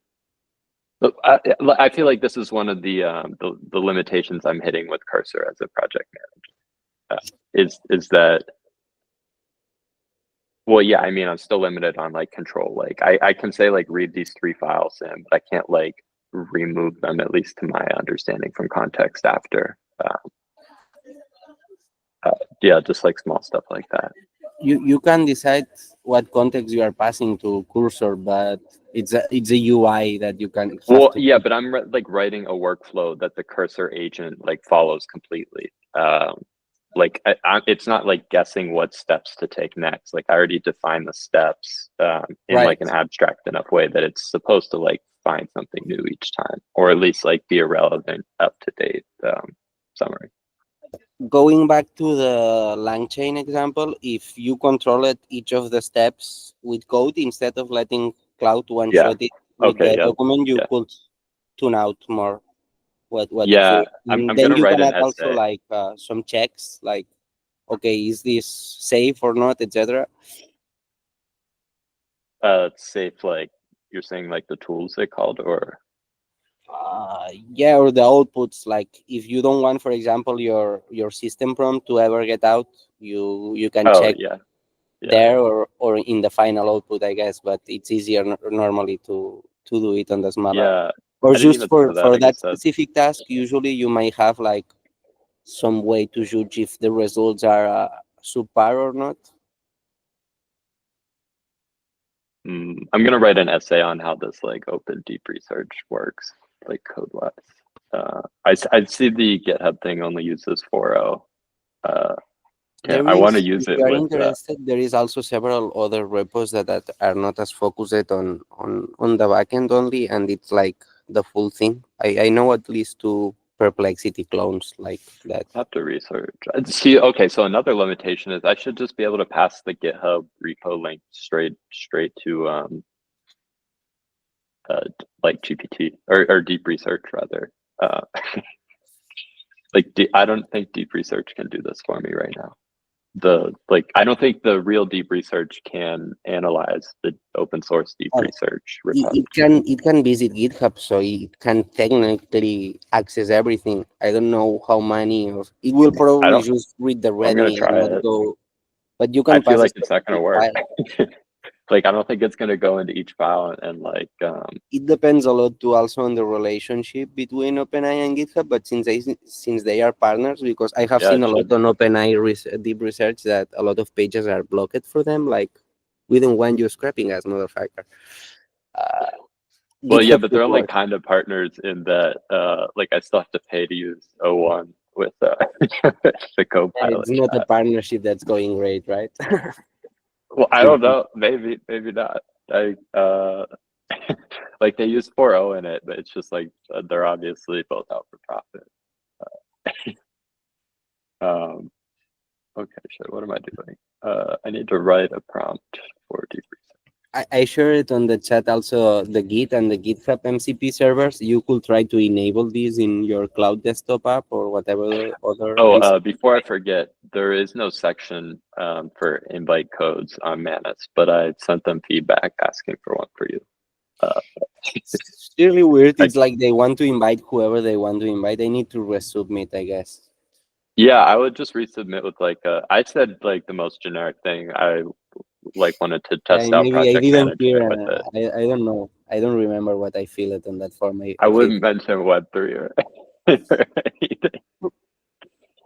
I feel like this is one of the limitations I'm hitting with Cursor as a project manager. Is that, well, yeah, I mean, I'm still limited on like control. Like I can say like read these 3 files in, but I can't like remove them, at least to my understanding, from context after. Yeah, just like small stuff like that. You can decide what context you are passing to Cursor, but it's a UI that you can. Yeah, but I'm like writing a workflow that the Cursor agent like follows completely. Like it's not like guessing what steps to take next. Like I already defined the steps in like an abstract enough way that it's supposed to like find something new each time, or at least like be a relevant, up to date summary. Going back to the LangChain example, if you control each of the steps with code instead of letting Cloud one-shot it with the document, you could tune out more what it's doing. And then you can add also like some checks, like, okay, is this safe or not, etc. safe, like you're saying, like the tools they called, or yeah, or the outputs. Like if you don't want, for example, your system prompt to ever get out, you can check there or in the final output, I guess. But it's easier normally to do it on the smaller. Yeah. Or just for that specific task, usually you might have like some way to judge if the results are subpar or not. I'm gonna write an essay on how this like open deep research works, like code wise. I see the GitHub thing only uses 4.0. I want to use it. If you are interested, there is also several other repos that are not as focused on the backend only, and it's like the full thing. I know at least 2 Perplexity clones like that. I have to research. See, okay, so another limitation is I should just be able to pass the GitHub repo link straight to like GPT or deep research rather. Like I don't think deep research can do this for me right now. I don't think the real deep research can analyze the open source deep research repository. It can visit GitHub, so it can technically access everything. I don't know how many of it will probably just read the README and not go. But you can. I feel like it's not going to work. Like I don't think it's going to go into each file and like. It depends a lot too, also on the relationship between OpenAI and GitHub. But since they are partners, because I have seen a lot on OpenAI deep research that a lot of pages are blocked for them. Like we don't want you scrapping as motherfucker. Well, yeah, but they're only kind of partners in that. Like I still have to pay to use O1 with the Copilot. It's not a partnership that's going great, right? Well, I don't know. Maybe not. Like they use 4.0 in it, but it's just like they're obviously both out for profit. Okay, sure. What am I doing? I need to write a prompt for deep research. I shared it on the chat also, the Git and the GitHub MCP servers. You could try to enable these in your cloud desktop app or whatever other. Before I forget, there is no section for invite codes on Manus, but I sent them feedback asking for one for you. It's really weird. It's like they want to invite whoever they want to invite. They need to resubmit, I guess. Yeah, I would just resubmit with like I said like the most generic thing. I like wanted to test out project I didn't hear. with it. I don't know. I don't remember what I filled on that form. I wouldn't mention Web3 or anything.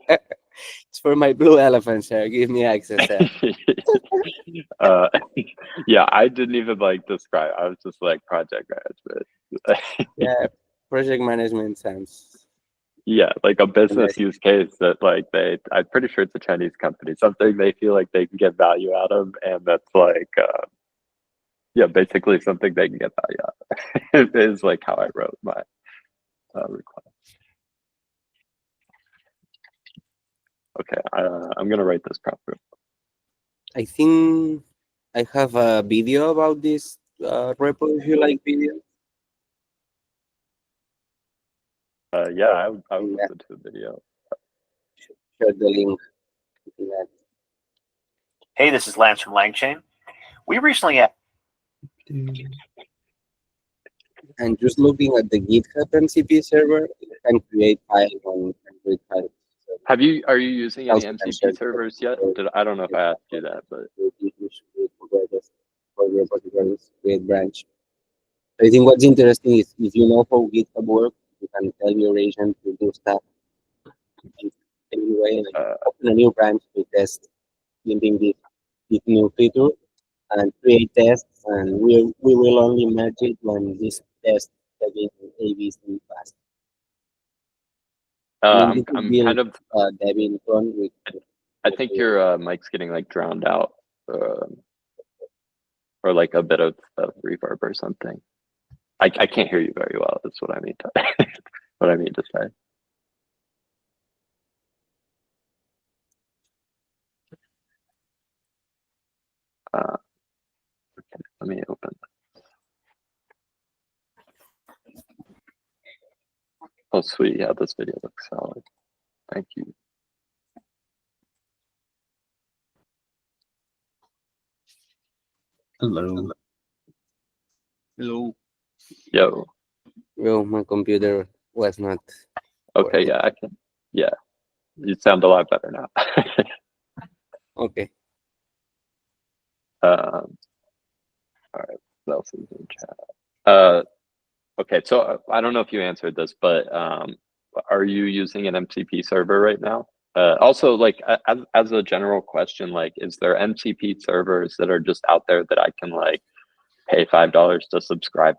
It's for my blue elephant, sir. Give me access. Yeah, I didn't even like describe. I was just like project management. Yeah, project management sounds. Yeah, like a business use case that like I'm pretty sure it's a Chinese company, something they feel like they can get value out of, and that's like, yeah, basically something they can get value out of is like how I wrote my request. Okay, I'm gonna write this properly. I think I have a video about this repo if you like video. Yeah, I would listen to the video. Share the link. Hey, this is Lance from LangChain. We recently had. And just looking at the GitHub MCP server, you can create files on Android files. Are you using any MCP servers yet? I don't know if I asked you that, but create branch. I think what's interesting is if you know how GitHub works, you can tell your agent to do stuff. Anyway, open a new branch to test using this new feature and create tests, and we will only merge it when this test again ABC pass. I'm kind of. With, I think your mic's getting like drowned out, or like a bit of reverb or something. I can't hear you very well. That's what I mean to what I mean to say. Okay, let me open this. Oh, sweet. Yeah, this video looks solid. Thank you. Hello. Hello. Yo. Yo, my computer was not. Okay, working. yeah, I can. Yeah, you sound a lot better now. Okay. All right, what else is in chat? Okay, so I don't know if you answered this, but are you using an MCP server right now? Also, like as a general question, like, is there MCP servers that are just out there that I can like pay $5 to subscribe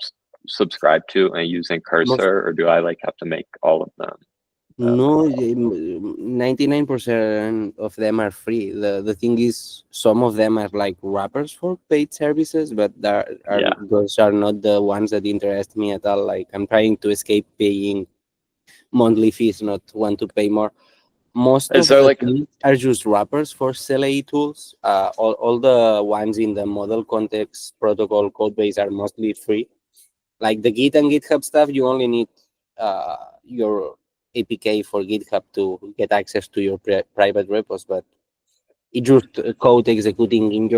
to and using Cursor, or do I like have to make all of them? No, 99% of them are free. The thing is, some of them are like wrappers for paid services, but those are not the ones that interest me at all. Like, I'm trying to escape paying monthly fees, not want to pay more. Most of the things are just wrappers for CLI tools. All the ones in the model context protocol code base are mostly free. Like the Git and GitHub stuff, you only need your APK for GitHub to get access to your private repos, but it's just code executing in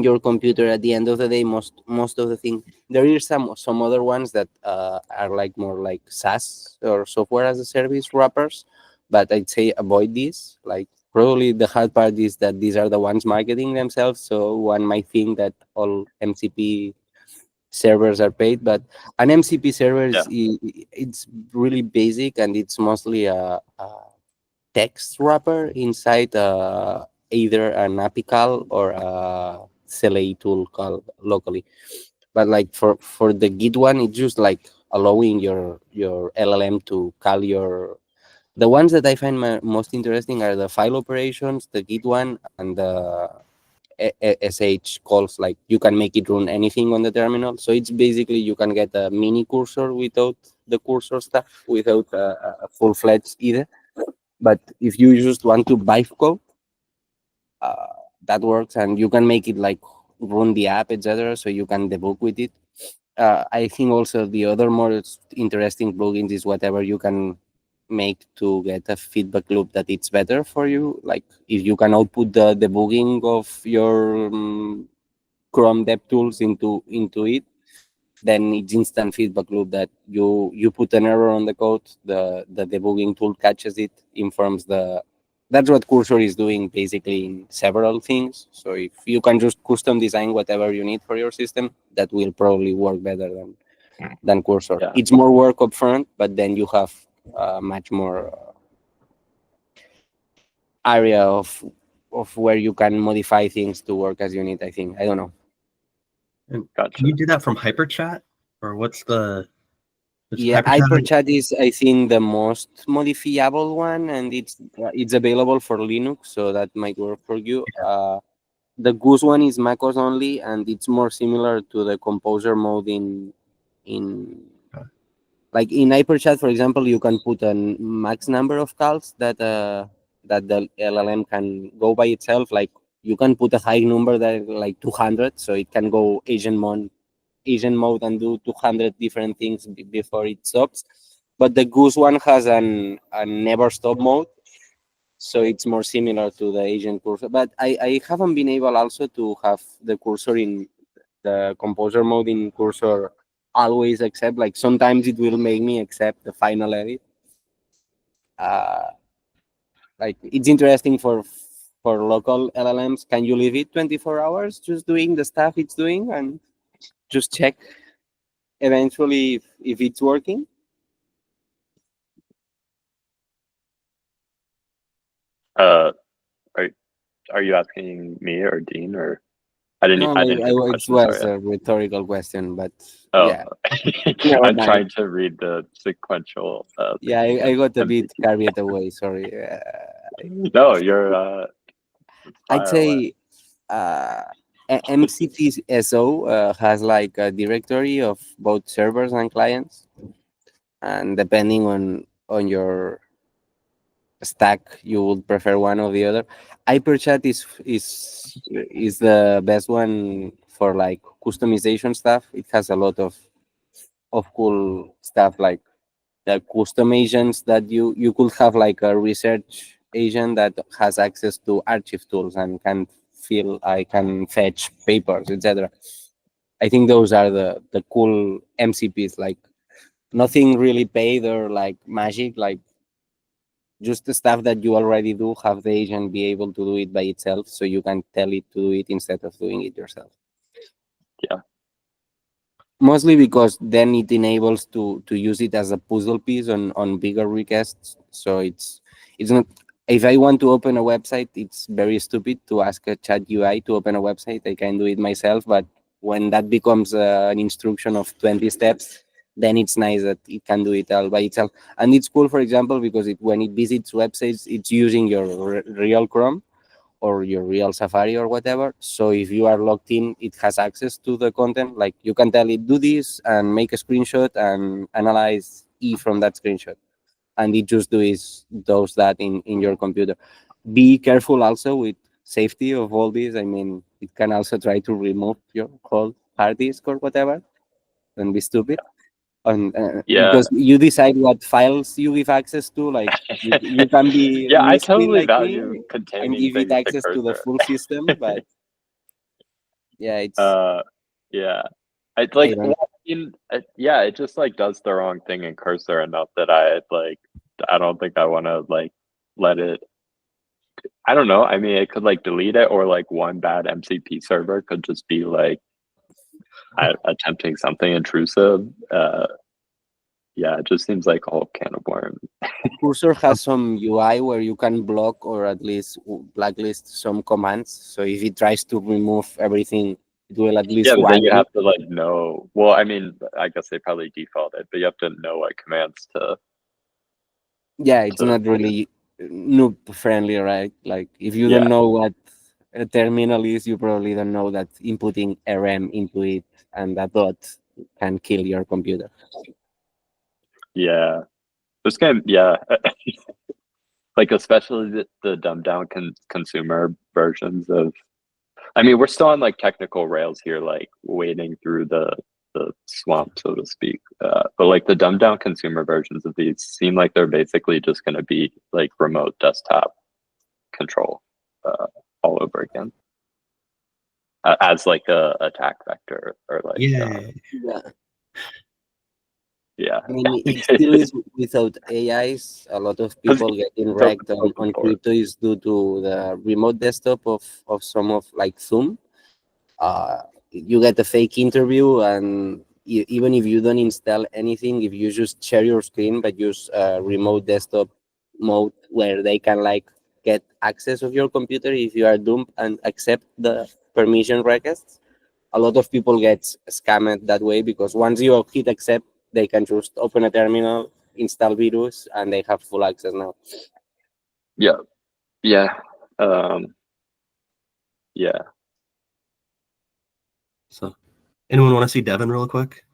your computer at the end of the day. Most of the thing, there is some other ones that are like more like SaaS or software as a service wrappers, but I'd say avoid these. Like, probably the hard part is that these are the ones marketing themselves, so one might think that all MCP servers are paid, but an MCP server it's really basic, and it's mostly a text wrapper inside either an API call or a CLI tool call locally. But like for the Git one, it's just like allowing your LLM to call your. The ones that I find most interesting are the file operations, the Git one, and the SH calls. Like, you can make it run anything on the terminal. So it's basically you can get a mini cursor without the cursor stuff, without a full-fledged either. But if you just want to bytecode, that works, and you can make it like run the app, etc. So you can debug with it. I think also the other more interesting plugins is whatever you can make to get a feedback loop that it's better for you. Like, if you can output the debugging of your Chrome DevTools into it, then it's instant feedback loop that you put an error on the code, the debugging tool catches it, informs the. That's what Cursor is doing basically in several things. So if you can just custom design whatever you need for your system, that will probably work better than Cursor. Yeah. It's more work up front, but then you have much more area of where you can modify things to work as you need, I think. I don't know. And can you do that from HyperChat, or what's the? Yeah, HyperChat is, I think, the most modifiable one, and it's available for Linux, so that might work for you. The Goose one is macOS only, and it's more similar to the Composer mode in like in HyperChat, for example. You can put a max number of calls that the LLM can go by itself. Like, you can put a high number that like 200, so it can go agent mode and do 200 different things before it stops. But the Goose one has a never stop mode, so it's more similar to the agent cursor. But I haven't been able also to have the cursor in the Composer mode in Cursor always accept. Like, sometimes it will make me accept the final edit. Like, it's interesting for local LLMs. Can you leave it 24 hours just doing the stuff it's doing and just check eventually if it's working? Are you asking me or Dean, or I didn't hear the question. It was a rhetorical question, but yeah. I'm trying to read the sequential. Yeah, I got a bit carried away. Sorry. No, you're. I'd say MCP SO has like a directory of both servers and clients, and depending on your stack, you would prefer one or the other. HyperChat is the best one for like customization stuff. It has a lot of cool stuff, like the custom agents that you could have, like a research agent that has access to archive tools and can fetch papers, etc. I think those are the cool MCPs, like nothing really paid or like magic, like just the stuff that you already do, have the agent be able to do it by itself, so you can tell it to do it instead of doing it yourself. Yeah. Mostly because then it enables to use it as a puzzle piece on bigger requests. So it's not, if I want to open a website, it's very stupid to ask a chat UI to open a website. I can do it myself, but when that becomes an instruction of 20 steps, then it's nice that it can do it all by itself. And it's cool, for example, because when it visits websites, it's using your real Chrome or your real Safari or whatever. So if you are logged in, it has access to the content. Like you can tell it, do this and make a screenshot and analyze E from that screenshot. And it just does that in your computer. Be careful also with safety of all this. I mean, it can also try to remove your whole hard disk or whatever and be stupid. And because you decide what files you give access to, like you can be yeah, I misclean totally like value me containing and give it access to the full system, but yeah, it's yeah, it's like yeah, it just like does the wrong thing in Cursor enough that I don't think I want to like let it. I don't know. I mean, it could like delete it, or like one bad MCP server could just be like attempting something intrusive. Yeah, it just seems like a whole can of worms. Cursor has some UI where you can block or at least blacklist some commands. So if it tries to remove everything, it will at least. Yeah, but then you have to like know. Well, I mean, I guess they probably default it, but you have to know what commands to. Yeah, it's not really noob friendly, right? Like if you don't know what a terminal is, you probably don't know that inputting RM into it and that dot can kill your computer. Yeah, this game, yeah, like especially the dumbed down consumer versions of. I mean, we're still on like technical rails here, like wading through the swamp, so to speak. But like the dumbed down consumer versions of these seem like they're basically just going to be like remote desktop control all over again as like a attack vector or like yeah. I mean, it still is without AIs. A lot of people getting wrecked on crypto is due to the remote desktop of some of like Zoom. You get a fake interview, and even if you don't install anything, if you just share your screen but use remote desktop mode where they can like get access of your computer if you are doomed and accept the permission requests, a lot of people get scammed that way, because once you hit accept, they can just open a terminal, install virus, and they have full access now. Yeah. Yeah. Yeah. So, anyone want to see Devin real quick?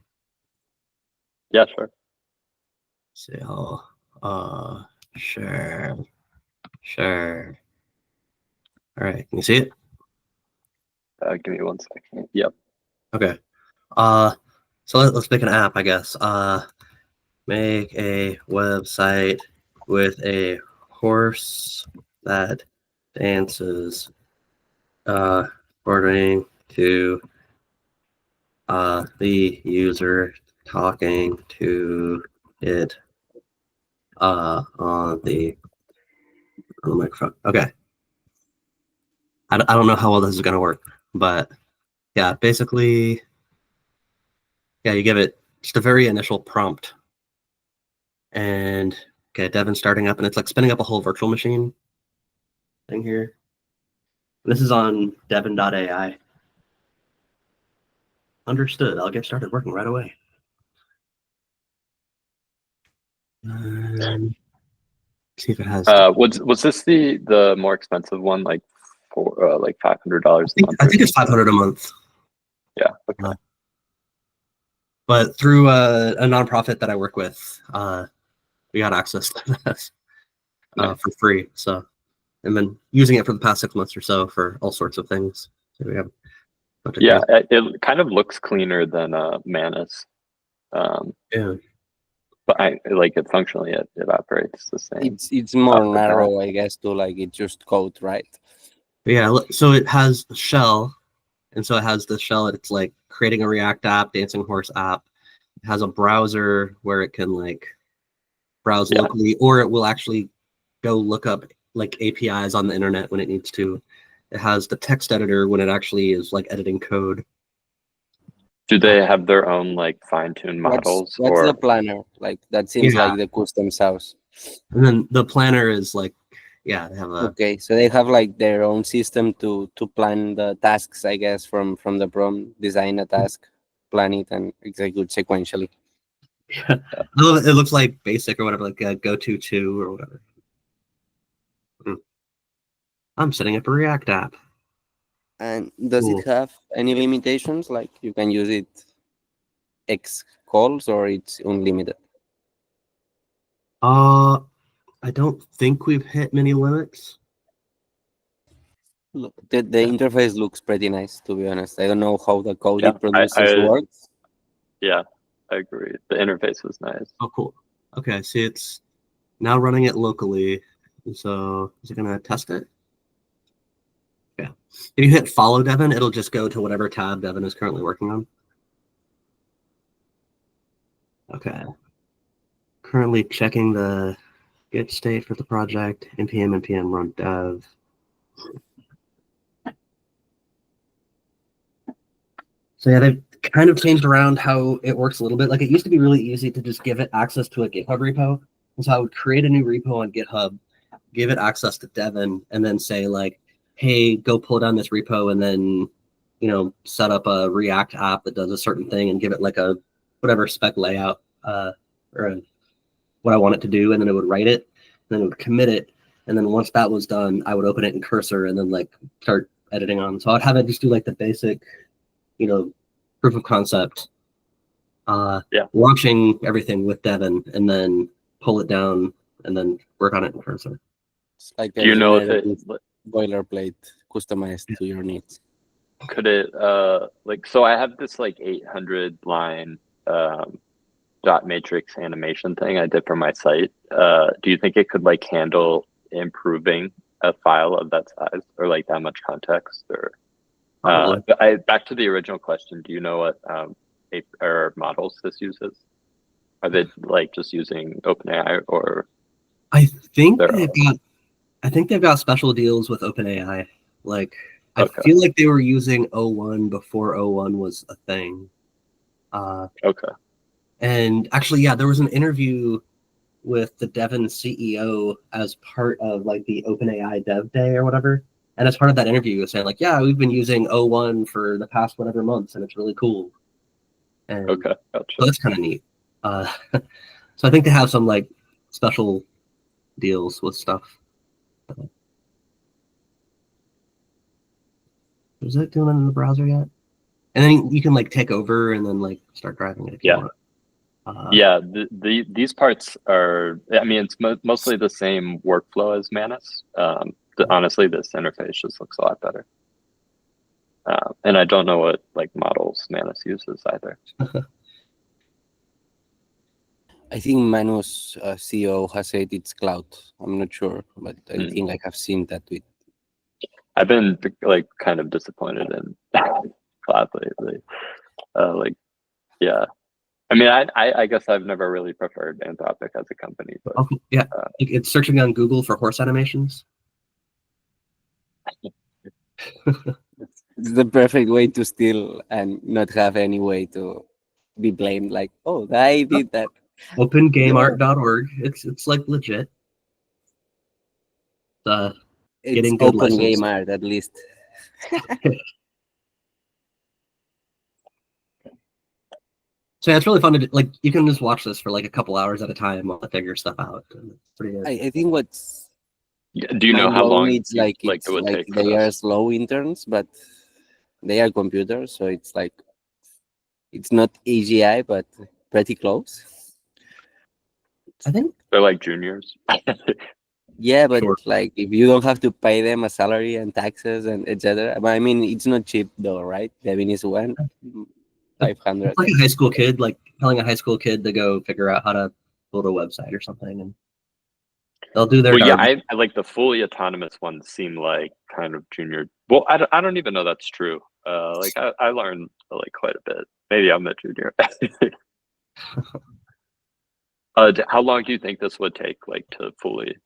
Yeah, sure. See, sure. All right, can you see it? Give me 1 second. Yep. Okay. So let's make an app, I guess. Make a website with a horse that dances, according to the user talking to it on the microphone. Okay. I don't know how well this is going to work, but yeah, basically, yeah, you give it just a very initial prompt. And okay, Devin's starting up, and it's like spinning up a whole virtual machine thing here. This is on devin.ai. Understood. I'll get started working right away. See if it has. Was this the more expensive one, like for like $500 a month? I think it's $500 a month. Yeah. Okay. But through a nonprofit that I work with, we got access to this for free. So I've been using it for the past 6 months or so for all sorts of things. So we have. Yeah, it kind of looks cleaner than Manus. Yeah. But it functionally it operates the same. It's more narrow, I guess, to like it just code, right? Yeah, so it has a shell, and so it has the shell. It's like creating a React app, Dancing Horse app. It has a browser where it can like browse locally, or it will actually go look up like APIs on the internet when it needs to. It has the text editor when it actually is like editing code. Do they have their own like fine-tuned models? What's the planner? Like that seems like the custom sauce. And then the planner is like, they have a okay. So they have like their own system to plan the tasks, I guess, from the prompt, design a task, plan it, and execute sequentially. Yeah. It looks like basic or whatever, like GoTo2 or whatever. I'm setting up a React app. And does it have any limitations? Like you can use it X calls or it's unlimited? I don't think we've hit many limits. Look, the interface looks pretty nice, to be honest. I don't know how the code it produces works. Yeah, I agree. The interface is nice. Oh, cool. Okay, see, it's now running it locally. So is it gonna test it? Yeah. If you hit follow Devin, it'll just go to whatever tab Devin is currently working on. Okay. Currently checking the git state for the project, npm run dev. So yeah, they've kind of changed around how it works a little bit. Like it used to be really easy to just give it access to a GitHub repo. And so I would create a new repo on GitHub, give it access to Devin, and then say like, hey, go pull down this repo and then, set up a React app that does a certain thing and give it like a whatever spec layout or what I want it to do. And then it would write it, and then it would commit it. And then once that was done, I would open it in Cursor and then like start editing on. So I'd have it just do like the basic, proof of concept, launching everything with Devin, and then pull it down and then work on it in Cursor. It's like do you know if it boilerplate customized to your needs? Could it so I have this like 800 line dot matrix animation thing I did for my site. Do you think it could like handle improving a file of that size or like that much context? Or back to the original question, do you know what or models this uses? Are they like just using OpenAI or? I think they've got special deals with OpenAI. Like I feel like they were using O1 before O1 was a thing. Okay. And actually, there was an interview with the Devin CEO as part of like the OpenAI Dev Day or whatever. And as part of that interview, he was saying like, we've been using O1 for the past whatever months, and it's really cool. And gotcha. So that's kind of neat. So I think they have some like special deals with stuff. Is it doing it in the browser yet? And then you can like take over and then like start driving it if you want. These parts are, I mean, it's mostly the same workflow as Manus. Honestly, this interface just looks a lot better. And I don't know what like models Manus uses either. I think Manus CEO has said it's cloud. I'm not sure, but I think I have seen that tweet. I've been like kind of disappointed in cloud lately. I mean, I guess I've never really preferred Anthropic as a company, but it's searching on Google for horse animations. It's the perfect way to steal and not have any way to be blamed. Like, oh, I did that. OpenGameArt.org. It's like legit. It's getting good open license. game art at least. So it's really fun to do. Like you can just watch this for like a couple hours at a time while I figure stuff out. It's pretty good. I think what's do you know how long it's like it would take? They are slow interns, but they are computers, so it's like it's not AGI, but pretty close. I think they're like juniors. Yeah, but like if you don't have to pay them a salary and taxes and etc. I mean, it's not cheap though, right? Devin is 500. It's like a high school kid, like telling a high school kid to go figure out how to build a website or something, and they'll do their. I like the fully autonomous ones seem like kind of junior. Well, I don't even know that's true. Like I learned like quite a bit. Maybe I'm the junior. How long do you think this would take, like, to fully?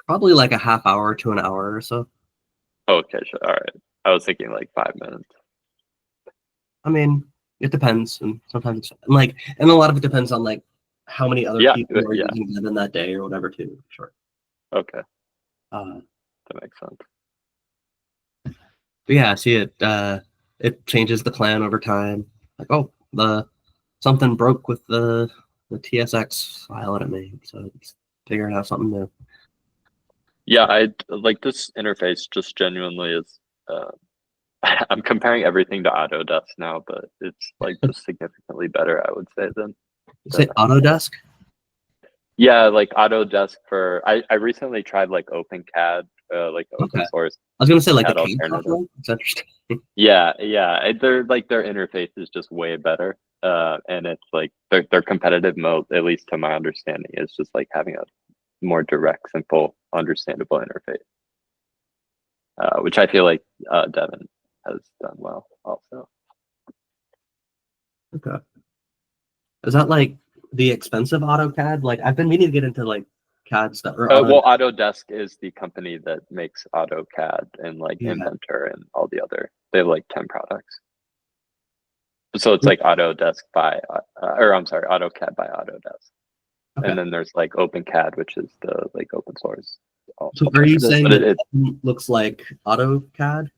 Probably like a half hour to an hour or so. Okay, sure. All right. I was thinking like 5 minutes. I mean, it depends, and sometimes it's like, and a lot of it depends on like how many other people are using them in that day or whatever too. Sure. Okay. That makes sense. But yeah, see it changes the plan over time. Like, oh, something broke with the TSX file that it made, so it's figuring out something new. Yeah, I like this interface. Just genuinely is. I'm comparing everything to Autodesk now, but it's like just significantly better, I would say, than. Is it Autodesk? Yeah, like Autodesk for. I recently tried like OpenCAD, like open source. I was gonna say like CAD the alternative. It's interesting. Yeah. They're like their interface is just way better, and it's like their competitive mode, at least to my understanding, is just like having a more direct, simple, understandable interface, which I feel like Devin has done well also. Okay. Is that like the expensive AutoCAD? Like I've been meaning to get into like CADs that are well, Autodesk is the company that makes AutoCAD and like Inventor and all the other. They have like 10 products. So it's like Autodesk by, or I'm sorry, AutoCAD by Autodesk. Okay. And then there's like OpenCAD, which is the like open source. So are you saying it looks like AutoCAD?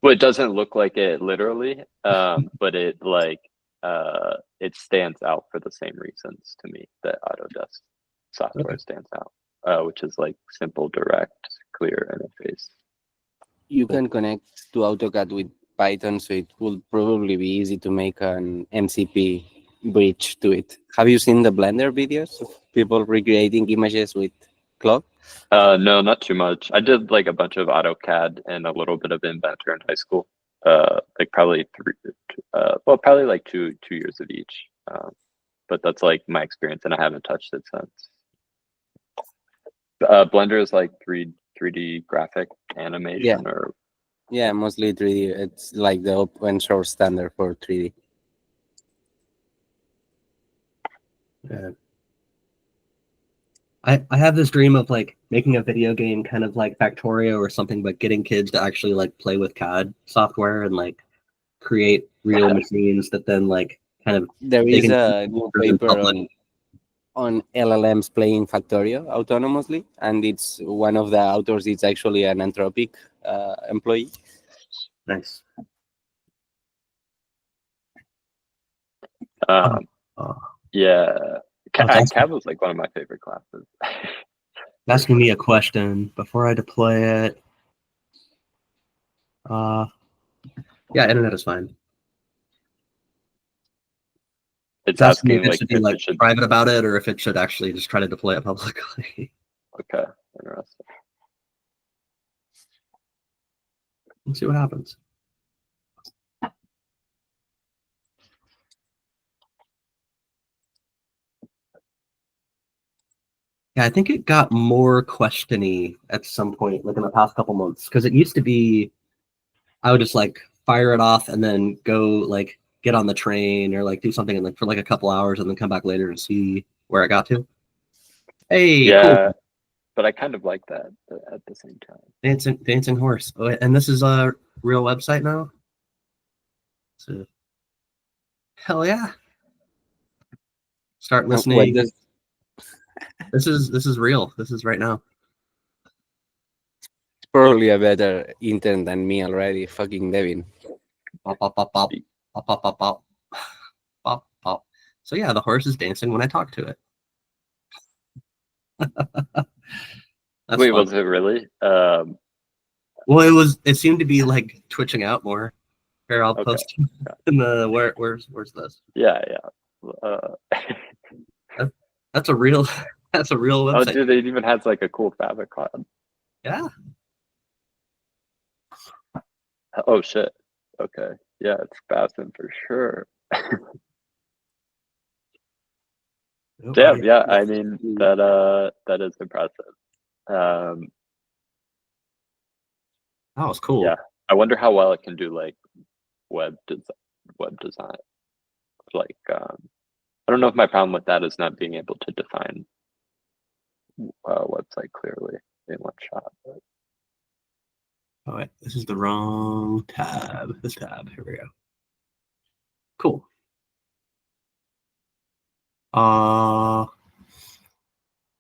Well, it doesn't look like it literally, but it like it stands out for the same reasons to me that Autodesk software stands out, which is like simple, direct, clear interface. You can connect to AutoCAD with Python, so it will probably be easy to make an MCP bridge to it. Have you seen the Blender videos of people recreating images with Cloud? No, not too much. I did like a bunch of AutoCAD and a little bit of Inventor in high school. Like probably probably like two years of each. But that's like my experience, and I haven't touched it since. Blender is like 3D graphic animation, or mostly 3D. It's like the open source standard for 3D. Yeah. I have this dream of like making a video game kind of like Factorio or something, but getting kids to actually like play with CAD software and like create real machines that then like kind of. There is a new paper on LLMs playing Factorio autonomously, and it's one of the authors. It's actually an Anthropic employee. Nice. Yeah. CAD was like one of my favorite classes. Asking me a question before I deploy it. Yeah, internet is fine. It's asking if it should be like private about it, or if it should actually just try to deploy it publicly. Okay, interesting. Let's see what happens. Yeah, I think it got more question-y at some point, like in the past couple months, because it used to be, I would just like fire it off and then go like get on the train or like do something and like for like a couple hours and then come back later and see where I got to. Hey, yeah, cool. But I kind of like that at the same time. Dancing horse. Oh, and this is a real website now. So, hell yeah! Start listening. This is real. This is right now. It's probably a better intern than me already. Fucking Devin. Pop, pop, pop, pop, pop, pop, pop, pop, pop, pop. So yeah, the horse is dancing when I talk to it. Wait, fun. Was it really? Well, it seemed to be like twitching out more. Here, I'll post in the where's this? Yeah. That's a real website. Oh, dude, it even has like a cool fabric cloud. Yeah. Oh shit. Okay. Yeah, it's Bastin for sure. Damn, yeah, I mean that is impressive. That was cool. Yeah. I wonder how well it can do like web design web design. Like, I don't know if my problem with that is not being able to define website clearly in one shot. But... Oh, wait, this is the wrong tab. This tab. Here we go. Cool. I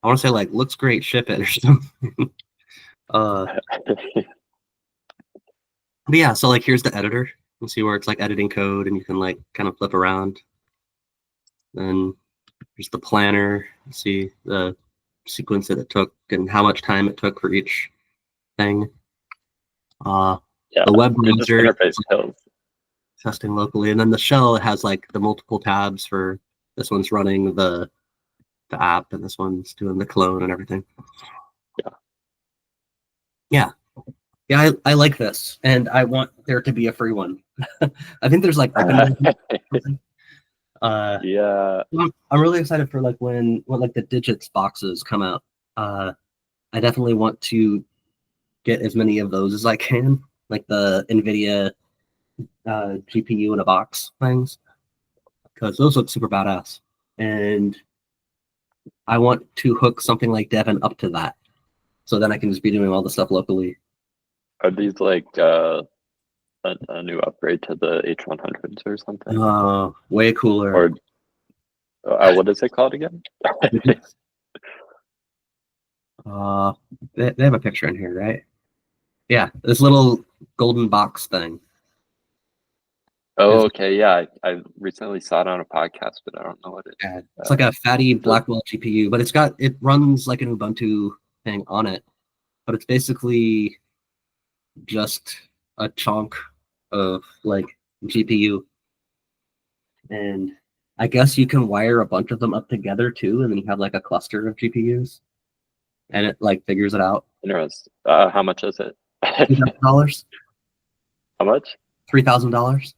want to say like looks great, ship it or something. But yeah, so like here's the editor. You see where it's like editing code, and you can like kind of flip around. Then here's the planner. You see the sequence that it took and how much time it took for each thing. Yeah, the web browser interface kills. Testing locally, and then the shell has like the multiple tabs for this one's running the app, and this one's doing the clone and everything. Yeah. I like this, and I want there to be a free one. I think there's like yeah. I'm really excited for like when like the digits boxes come out. I definitely want to get as many of those as I can, like the NVIDIA GPU in a box things, because those look super badass. And I want to hook something like Devin up to that, so then I can just be doing all the stuff locally. Are these like a new upgrade to the H100s or something? Way cooler. Or what is it called again? They have a picture in here, right? Yeah, this little golden box thing. Oh, okay. Yeah, I recently saw it on a podcast, but I don't know what it is. Yeah, it's like a fatty Blackwell GPU, but it runs like an Ubuntu thing on it, but it's basically just a chunk of like GPU, and I guess you can wire a bunch of them up together too, and then you have like a cluster of GPUs, and it like figures it out. Interesting. How much is it? $3,000. How much? $3,000.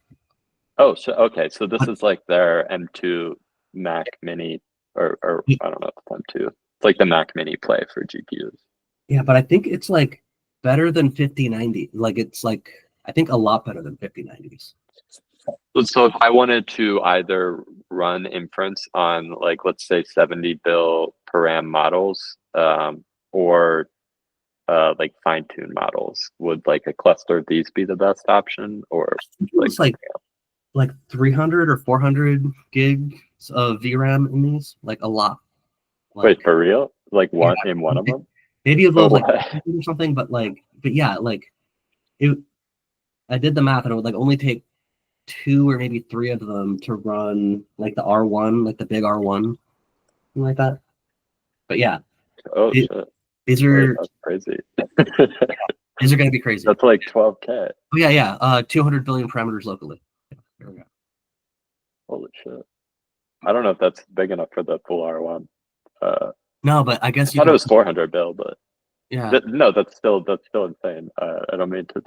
Oh, okay. So this is like their M2 Mac Mini, or I don't know if it's M2. It's like the Mac Mini Play for GPUs. Yeah, but I think it's like better than 5090. Like it's like I think a lot better than 5090s. So if I wanted to either run inference on like let's say 70 bill param models, or like fine-tune models, would like a cluster of these be the best option, or like 300 or 400 gigs of VRAM in these, like a lot. Like, wait, for real? Like one in one of them? Maybe a little like or something, but yeah, like it. I did the math, and it would like only take 2 or maybe 3 of them to run like the R1, like the big R1, something like that. But yeah. Oh shit. These are that's crazy. These are gonna be crazy. That's like 12K. Oh yeah. 200 billion parameters locally. There we go. Holy shit. I don't know if that's big enough for the full R1. No, but I guess I thought it was 400 bill, but yeah. No, that's still insane. I don't mean to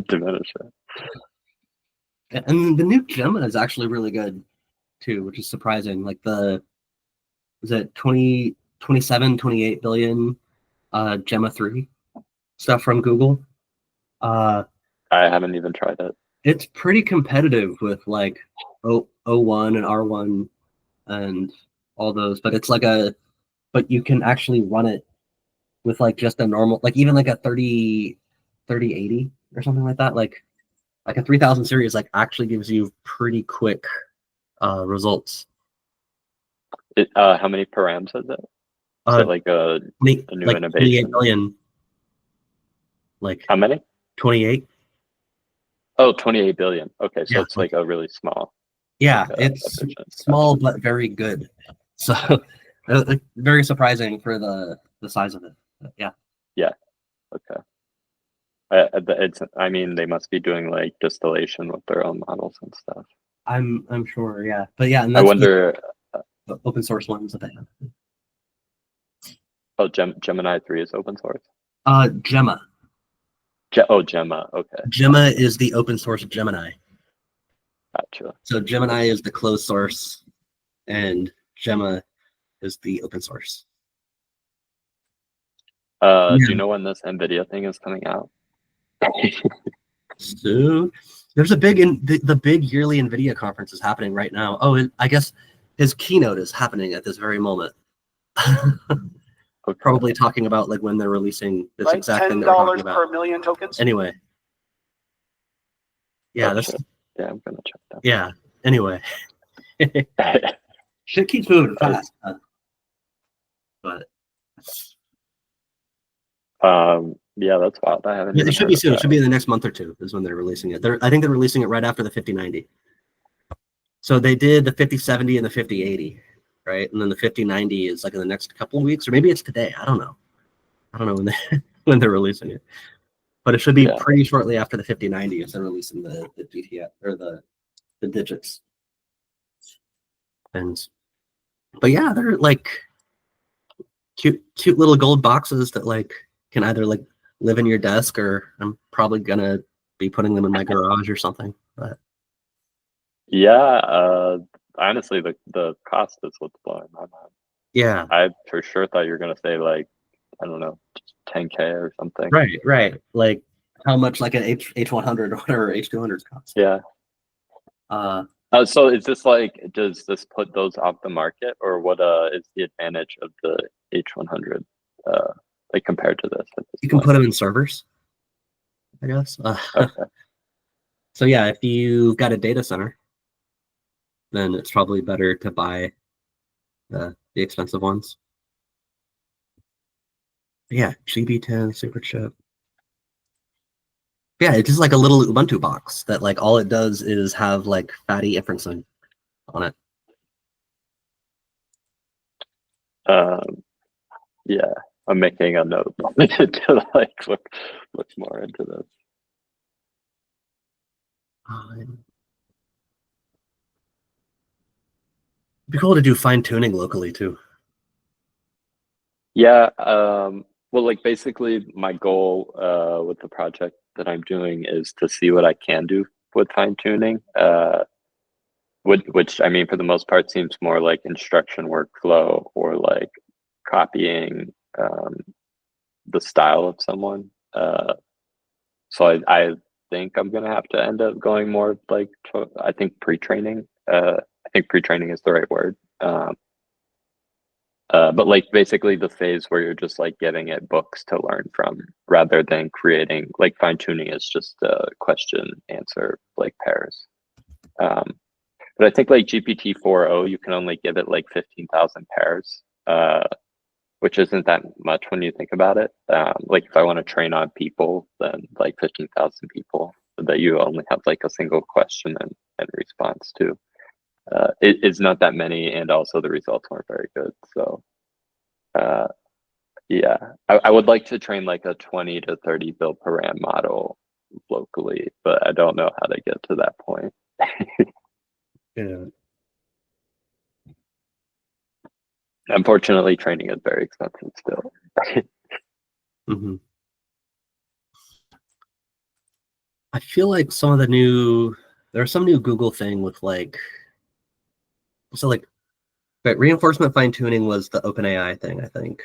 diminish it. And the new Gemma is actually really good too, which is surprising. Like is it 27, 28 billion Gemma 3 stuff from Google. I haven't even tried it. It's pretty competitive with like O1 and R1 and all those, but it's like but you can actually run it with like just a normal, like even like a 3080 or something like that. Like a 3000 series like actually gives you pretty quick results. How many params is it? Is it like a new like innovation? 28 billion. Like how many? 28. Oh, 28 billion. Okay, so yeah, it's like a really small. Yeah, it's small but very good. So very surprising for the size of it. But yeah. Yeah. Okay. I mean, they must be doing like distillation with their own models and stuff. I'm sure, yeah. But yeah, and that's I wonder the open source ones that they have. Oh, Gemini 3 is open source? Gemma. Gemma. Okay. Gemma is the open source Gemini. Gotcha. So Gemini is the closed source, and Gemma is the open source. Do you know when this NVIDIA thing is coming out? soon. There's a big the big yearly NVIDIA conference is happening right now. Oh, I guess his keynote is happening at this very moment. Okay. Probably talking about like when they're releasing this Like exact thing that we're talking $10 about. per million tokens. Anyway. Yeah, Gotcha. Yeah, I'm gonna check that. Yeah. Anyway. Shit keeps moving fast. But yeah, that's wild. I haven't. yeah, Even it should heard be of soon. that. It should be in the next month or two is when they're releasing it. I think they're releasing it right after the 5090. So they did the 5070 and the 5080, right? And then the 5090 is like in the next couple of weeks, or maybe it's today. I don't know. I don't know when they when they're releasing it. But it should be pretty shortly after the 5090 if they're releasing the GTX or the digits. But yeah, they're like cute little gold boxes that like can either like live in your desk, or I'm probably gonna be putting them in my garage or something. But yeah, honestly, the cost is what's blowing my mind. Yeah, I for sure thought you were gonna say like, I don't know, 10K or something. Right. Like how much like an H100 or whatever H200s cost. Yeah. So is this like, does this put those off the market, or what is the advantage of the H100 like compared to this? You can put them in servers, I guess. Okay. So yeah, if you've got a data center, then it's probably better to buy the expensive ones. Yeah, GB10 Superchip. Yeah, it's just like a little Ubuntu box that like all it does is have like fatty inferencing on it. Yeah, I'm making a note to like look more into this. It'd be cool to do fine tuning locally too. Yeah, well, like basically my goal with the project that I'm doing is to see what I can do with fine tuning, which I mean, for the most part, seems more like instruction workflow or like copying the style of someone. So I think I'm gonna have to end up going more like I think pre-training. I think pre-training is the right word. But like basically the phase where you're just like getting at books to learn from rather than creating, like fine tuning is just question answer like pairs. But I think like GPT 4.0, you can only give it like 15,000 pairs, which isn't that much when you think about it. Like if I want to train on people, then like 15,000 people that you only have like a single question and response to. It is not that many, and also the results weren't very good. So yeah, I would like to train like a 20 to 30 bill per RAM model locally, but I don't know how to get to that point. Yeah. Unfortunately, training is very expensive still. Mm-hmm. I feel like some of there's some new Google thing with like, so like, but reinforcement fine tuning was the OpenAI thing, I think.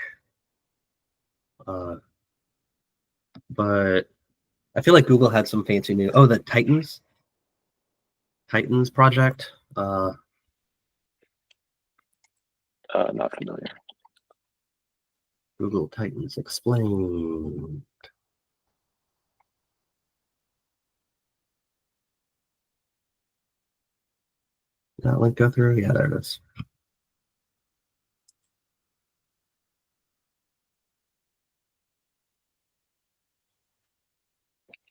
But I feel like Google had some fancy new. Oh, the Titans project. Not familiar. Google Titans explain. Did that link go through? Yeah, there it is.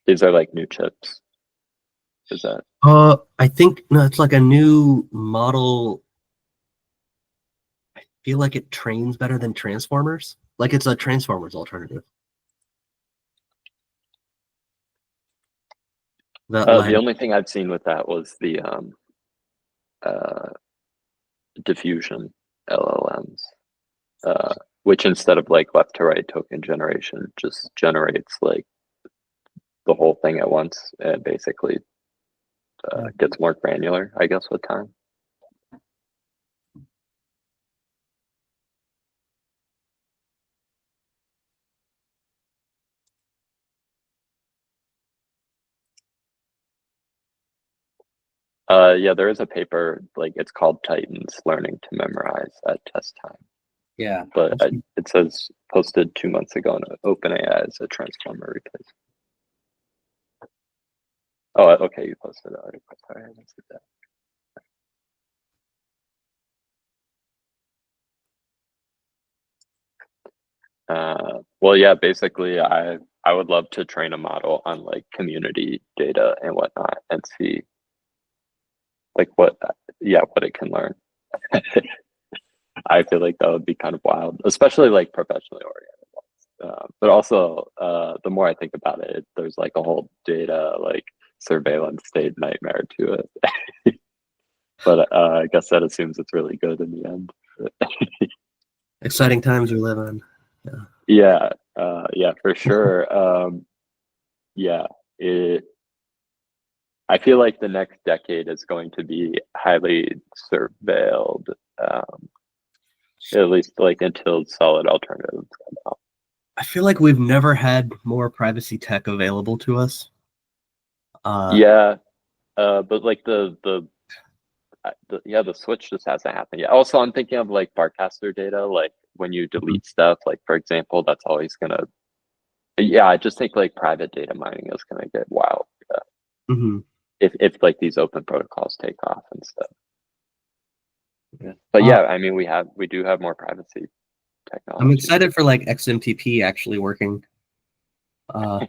These are like new chips. Is that? I think no, it's like a new model. I feel like it trains better than Transformers. Like it's a Transformers alternative. The only thing I've seen with that was the diffusion LLMs, which instead of like left to right token generation, just generates like the whole thing at once and basically gets more granular, I guess, with time. Yeah, there is a paper, like it's called Titans Learning to Memorize at Test Time. Yeah. But it says posted 2 months ago on OpenAI as a transformer replacement. Oh, okay, you posted the article. Sorry, I didn't see that. Well, yeah, basically, I would love to train a model on like community data and whatnot, and see like what it can learn. I feel like that would be kind of wild, especially like professionally oriented. But also, the more I think about it, there's like a whole data like surveillance state nightmare to it. But I guess that assumes it's really good in the end. Exciting times we live in. Yeah, yeah, for sure. Yeah, I feel like the next decade is going to be highly surveilled, at least like until solid alternatives come out. I feel like we've never had more privacy tech available to us. Yeah, but like the switch just hasn't happened yet. Also, I'm thinking of like Farcaster data, like when you delete stuff, like for example, that's always gonna. Yeah, I just think like private data mining is gonna get wild if like these open protocols take off and stuff. Yeah. But yeah, I mean, we do have more privacy technology. I'm excited for like XMTP actually working. Because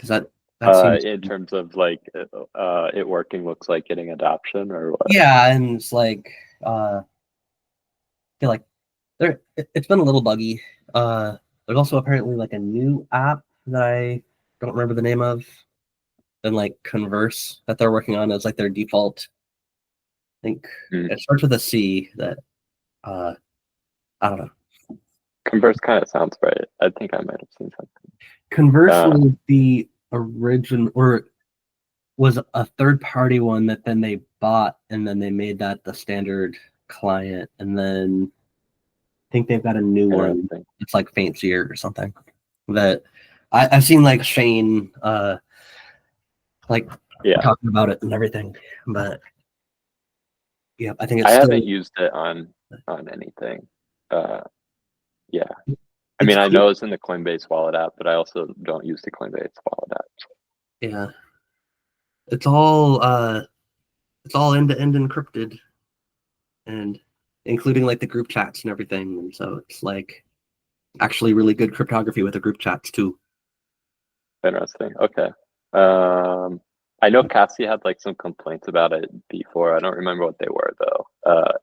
that seems in terms of like it working looks like getting adoption or what? Yeah, and it's like I feel like it's been a little buggy. There's also apparently like a new app that I don't remember the name of, and like Converse that they're working on as like their default. I think it starts with a C. That I don't know. Converse kind of sounds right. I think I might have seen something. Converse was the original, or was a third-party one that then they bought, and then they made that the standard client, and then I think they've got a new one. It's like fancier or something. That I've seen like Shane talking about it and everything, but yeah, I think it's. I haven't used it on anything. Yeah, I mean, I know it's in the Coinbase wallet app, but I also don't use the Coinbase wallet app. Yeah, it's all end-to-end encrypted, and including like the group chats and everything, and so it's like actually really good cryptography with the group chats too. Interesting. Okay. I know Cassie had like some complaints about it before. I don't remember what they were though.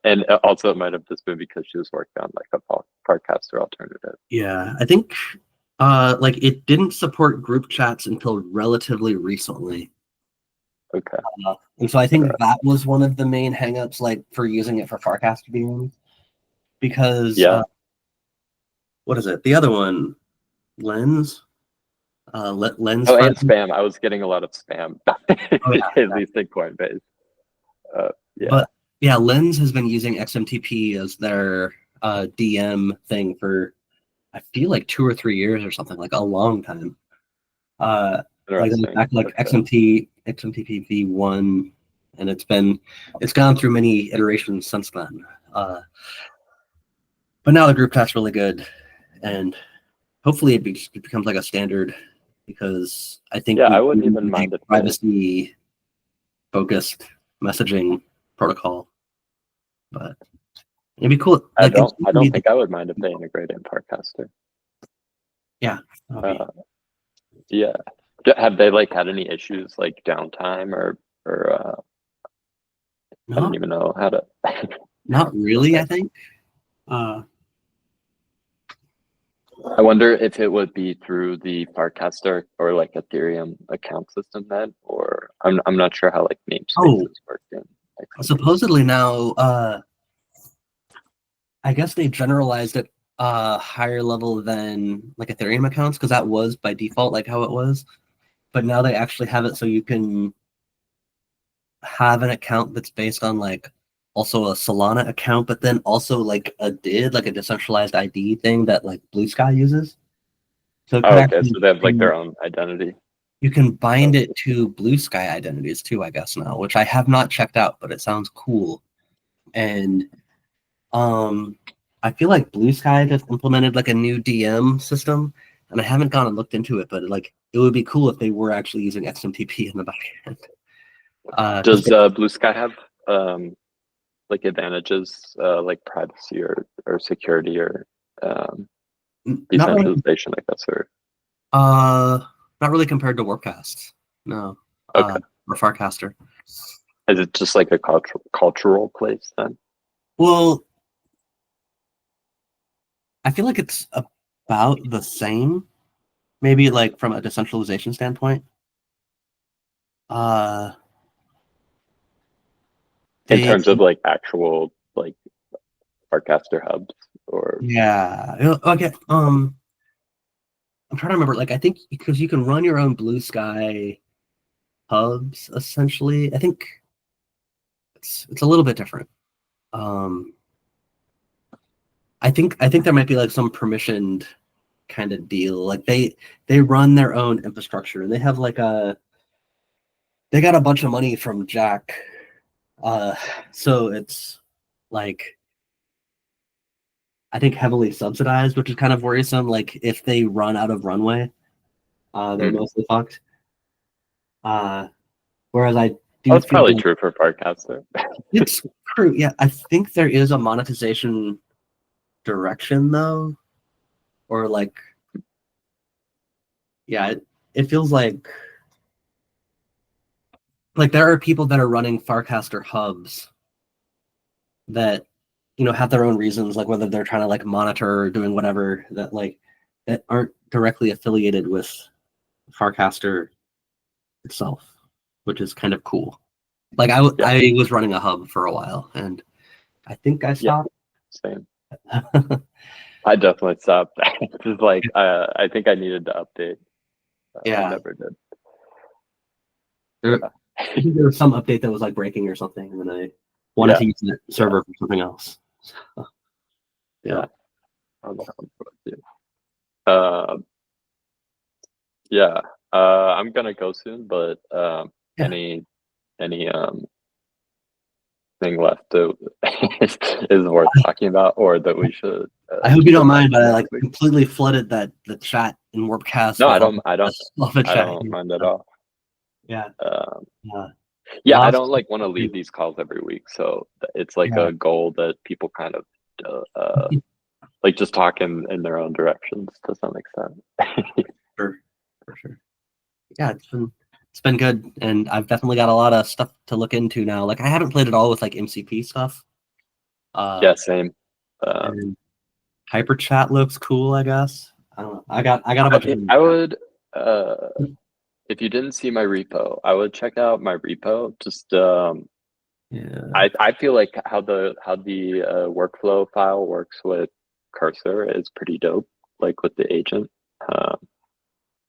And also it might have just been because she was working on like a Farcaster alternative. Yeah, I think like it didn't support group chats until relatively recently. Okay. And so I think that was one of the main hangups, like for using it for Farcaster beams, because what is it? The other one, Lens. Lens. Oh, and spam. I was getting a lot of spam, at least in Coinbase. Yeah. But yeah, Lens has been using XMTP as their DM thing for I feel like 2 or 3 years or something, like a long time. Like XMTP v1, and it's gone through many iterations since then. But now the group chat's really good, and hopefully it becomes like a standard, because I think I wouldn't even mind a privacy focused messaging protocol. But it'd be cool. I don't think I would mind if they integrate in Farcaster. Yeah. Yeah. Have they like had any issues like downtime or I don't even know how to. Not really, I think. I wonder if it would be through the Farcaster or like Ethereum account system then, or I'm not sure how like namespaces work in. Supposedly now, I guess they generalized it higher level than like Ethereum accounts, because that was by default like how it was. But now they actually have it so you can have an account that's based on like also a Solana account, but then also like a decentralized ID thing that like Blue Sky uses. So so they have like their own identity. You can bind it to Blue Sky identities too, I guess now, which I have not checked out, but it sounds cool. And I feel like Blue Sky just implemented like a new DM system, and I haven't gone and looked into it, but like it would be cool if they were actually using XMTP in the back end. Does Blue Sky have like advantages like privacy or security or decentralization, I guess, or not really compared to Warpcast, no. Okay. Or Farcaster. Is it just like a cultural place then? Well, I feel like it's about the same, maybe like from a decentralization standpoint. In terms of like actual like Farcaster hubs or yeah, okay. I'm trying to remember. Like, I think because you can run your own Blue Sky hubs, essentially. I think it's a little bit different. I think there might be like some permissioned kind of deal. Like they run their own infrastructure, and they have like they got a bunch of money from Jack. So it's like I think heavily subsidized, which is kind of worrisome. Like if they run out of runway, they're mostly fucked. Whereas I do that's probably true for Farcaster. It's true. Yeah, I think there is a monetization direction though, or like, yeah, it feels like there are people that are running Farcaster hubs that have their own reasons, like whether they're trying to like monitor or doing whatever that aren't directly affiliated with Farcaster itself, which is kind of cool. Like I was running a hub for a while, and I think I stopped. Yeah, same. I definitely stopped. Just like I think I needed to update. I never did. There was some update that was like breaking or something, and then I wanted to use the server for something else. So, yeah. I'm gonna go soon, but any thing left to is worth talking about, or that we should I hope you don't mind, but I like completely flooded the chat in Warpcast. No, I don't mind at all. Yeah. I don't like want to lead these calls every week, so it's like a goal that people kind of like just talk in their own directions to some extent. For sure. Yeah, it's been good, and I've definitely got a lot of stuff to look into now. Like I haven't played it all with like MCP stuff. Same. Hyper chat looks cool, I guess. I don't know. I got a bunch of. I would if you didn't see my repo, I would check out my repo. Just I feel like how the workflow file works with Cursor is pretty dope. Like with the agent,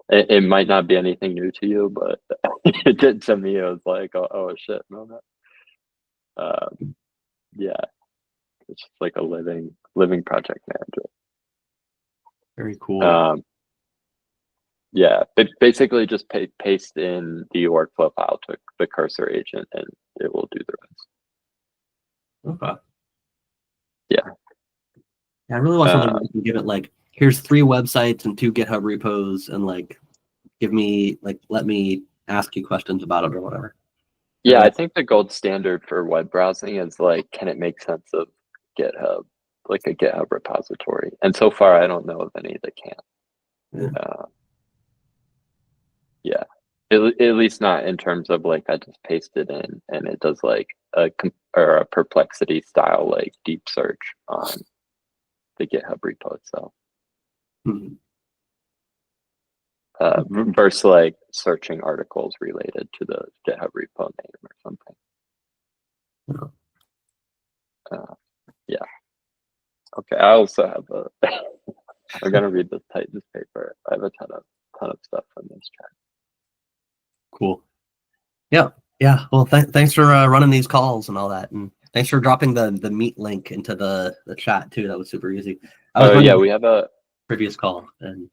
it might not be anything new to you, but it did to me. It was like, oh shit, no. It's just like a living project manager. Very cool. It basically just paste in the workflow file to the Cursor agent, and it will do the rest. Okay. Yeah. I really want something where I can give it like, here's 3 websites and 2 GitHub repos, and like, let me ask you questions about it or whatever. Yeah, I think the gold standard for web browsing is like, can it make sense of GitHub, like a GitHub repository? And so far, I don't know of any that can. At least not in terms of like I just paste it in and it does like a Perplexity style like deep search on the GitHub repo itself. Versus like searching articles related to the GitHub repo name or something. Okay, I also have I'm gonna read this Titans paper. I have a ton of stuff in this chat. Cool. Yeah. Well, thanks for running these calls and all that, and thanks for dropping the meet link into the chat too. That was super easy. We have a previous call, and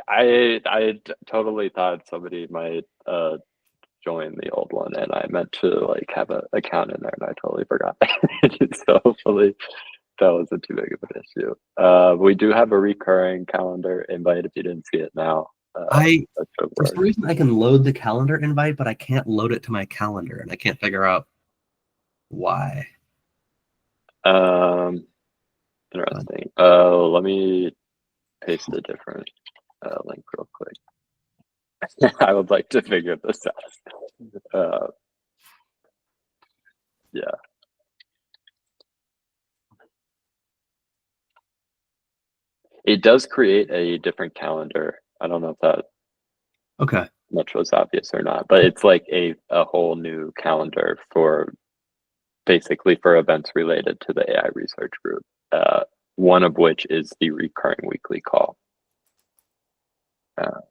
I totally thought somebody might join the old one, and I meant to like have an account in there, and I totally forgot. So hopefully that wasn't too big of an issue. We do have a recurring calendar invite if you didn't see it now. For some reason I can load the calendar invite, but I can't load it to my calendar, and I can't figure out why. Interesting. Let me paste a different link real quick. I would like to figure this out. Yeah. It does create a different calendar. I don't know if that much was obvious or not, but it's like a whole new calendar for basically for events related to the AI research group. One of which is the recurring weekly call. But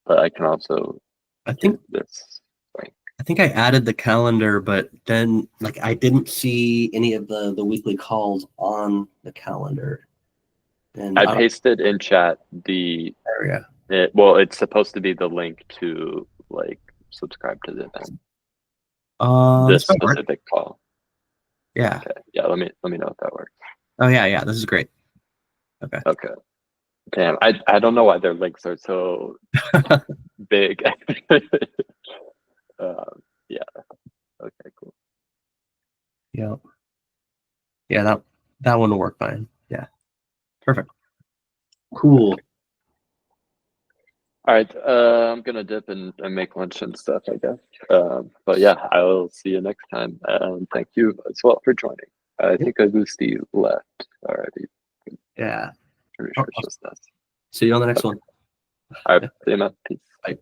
I can also this link. I think I added the calendar, but then like I didn't see any of the weekly calls on the calendar. And I pasted in chat the area. Well, it's supposed to be the link to like subscribe to the event. This specific call. Yeah. Okay. Yeah. Let me know if that works. Oh yeah. This is great. Okay. Damn. I don't know why their links are so big. Yeah. Okay. Cool. Yeah. Yeah. That one will work fine. Yeah. Perfect. Cool. All right, I'm gonna dip and make lunch and stuff, I guess. But yeah, I'll see you next time. Thank you as well for joining. I think Augusti left already. Yeah. Pretty sure it's just us. See you on the next one. All right, see you, man. Peace. Bye.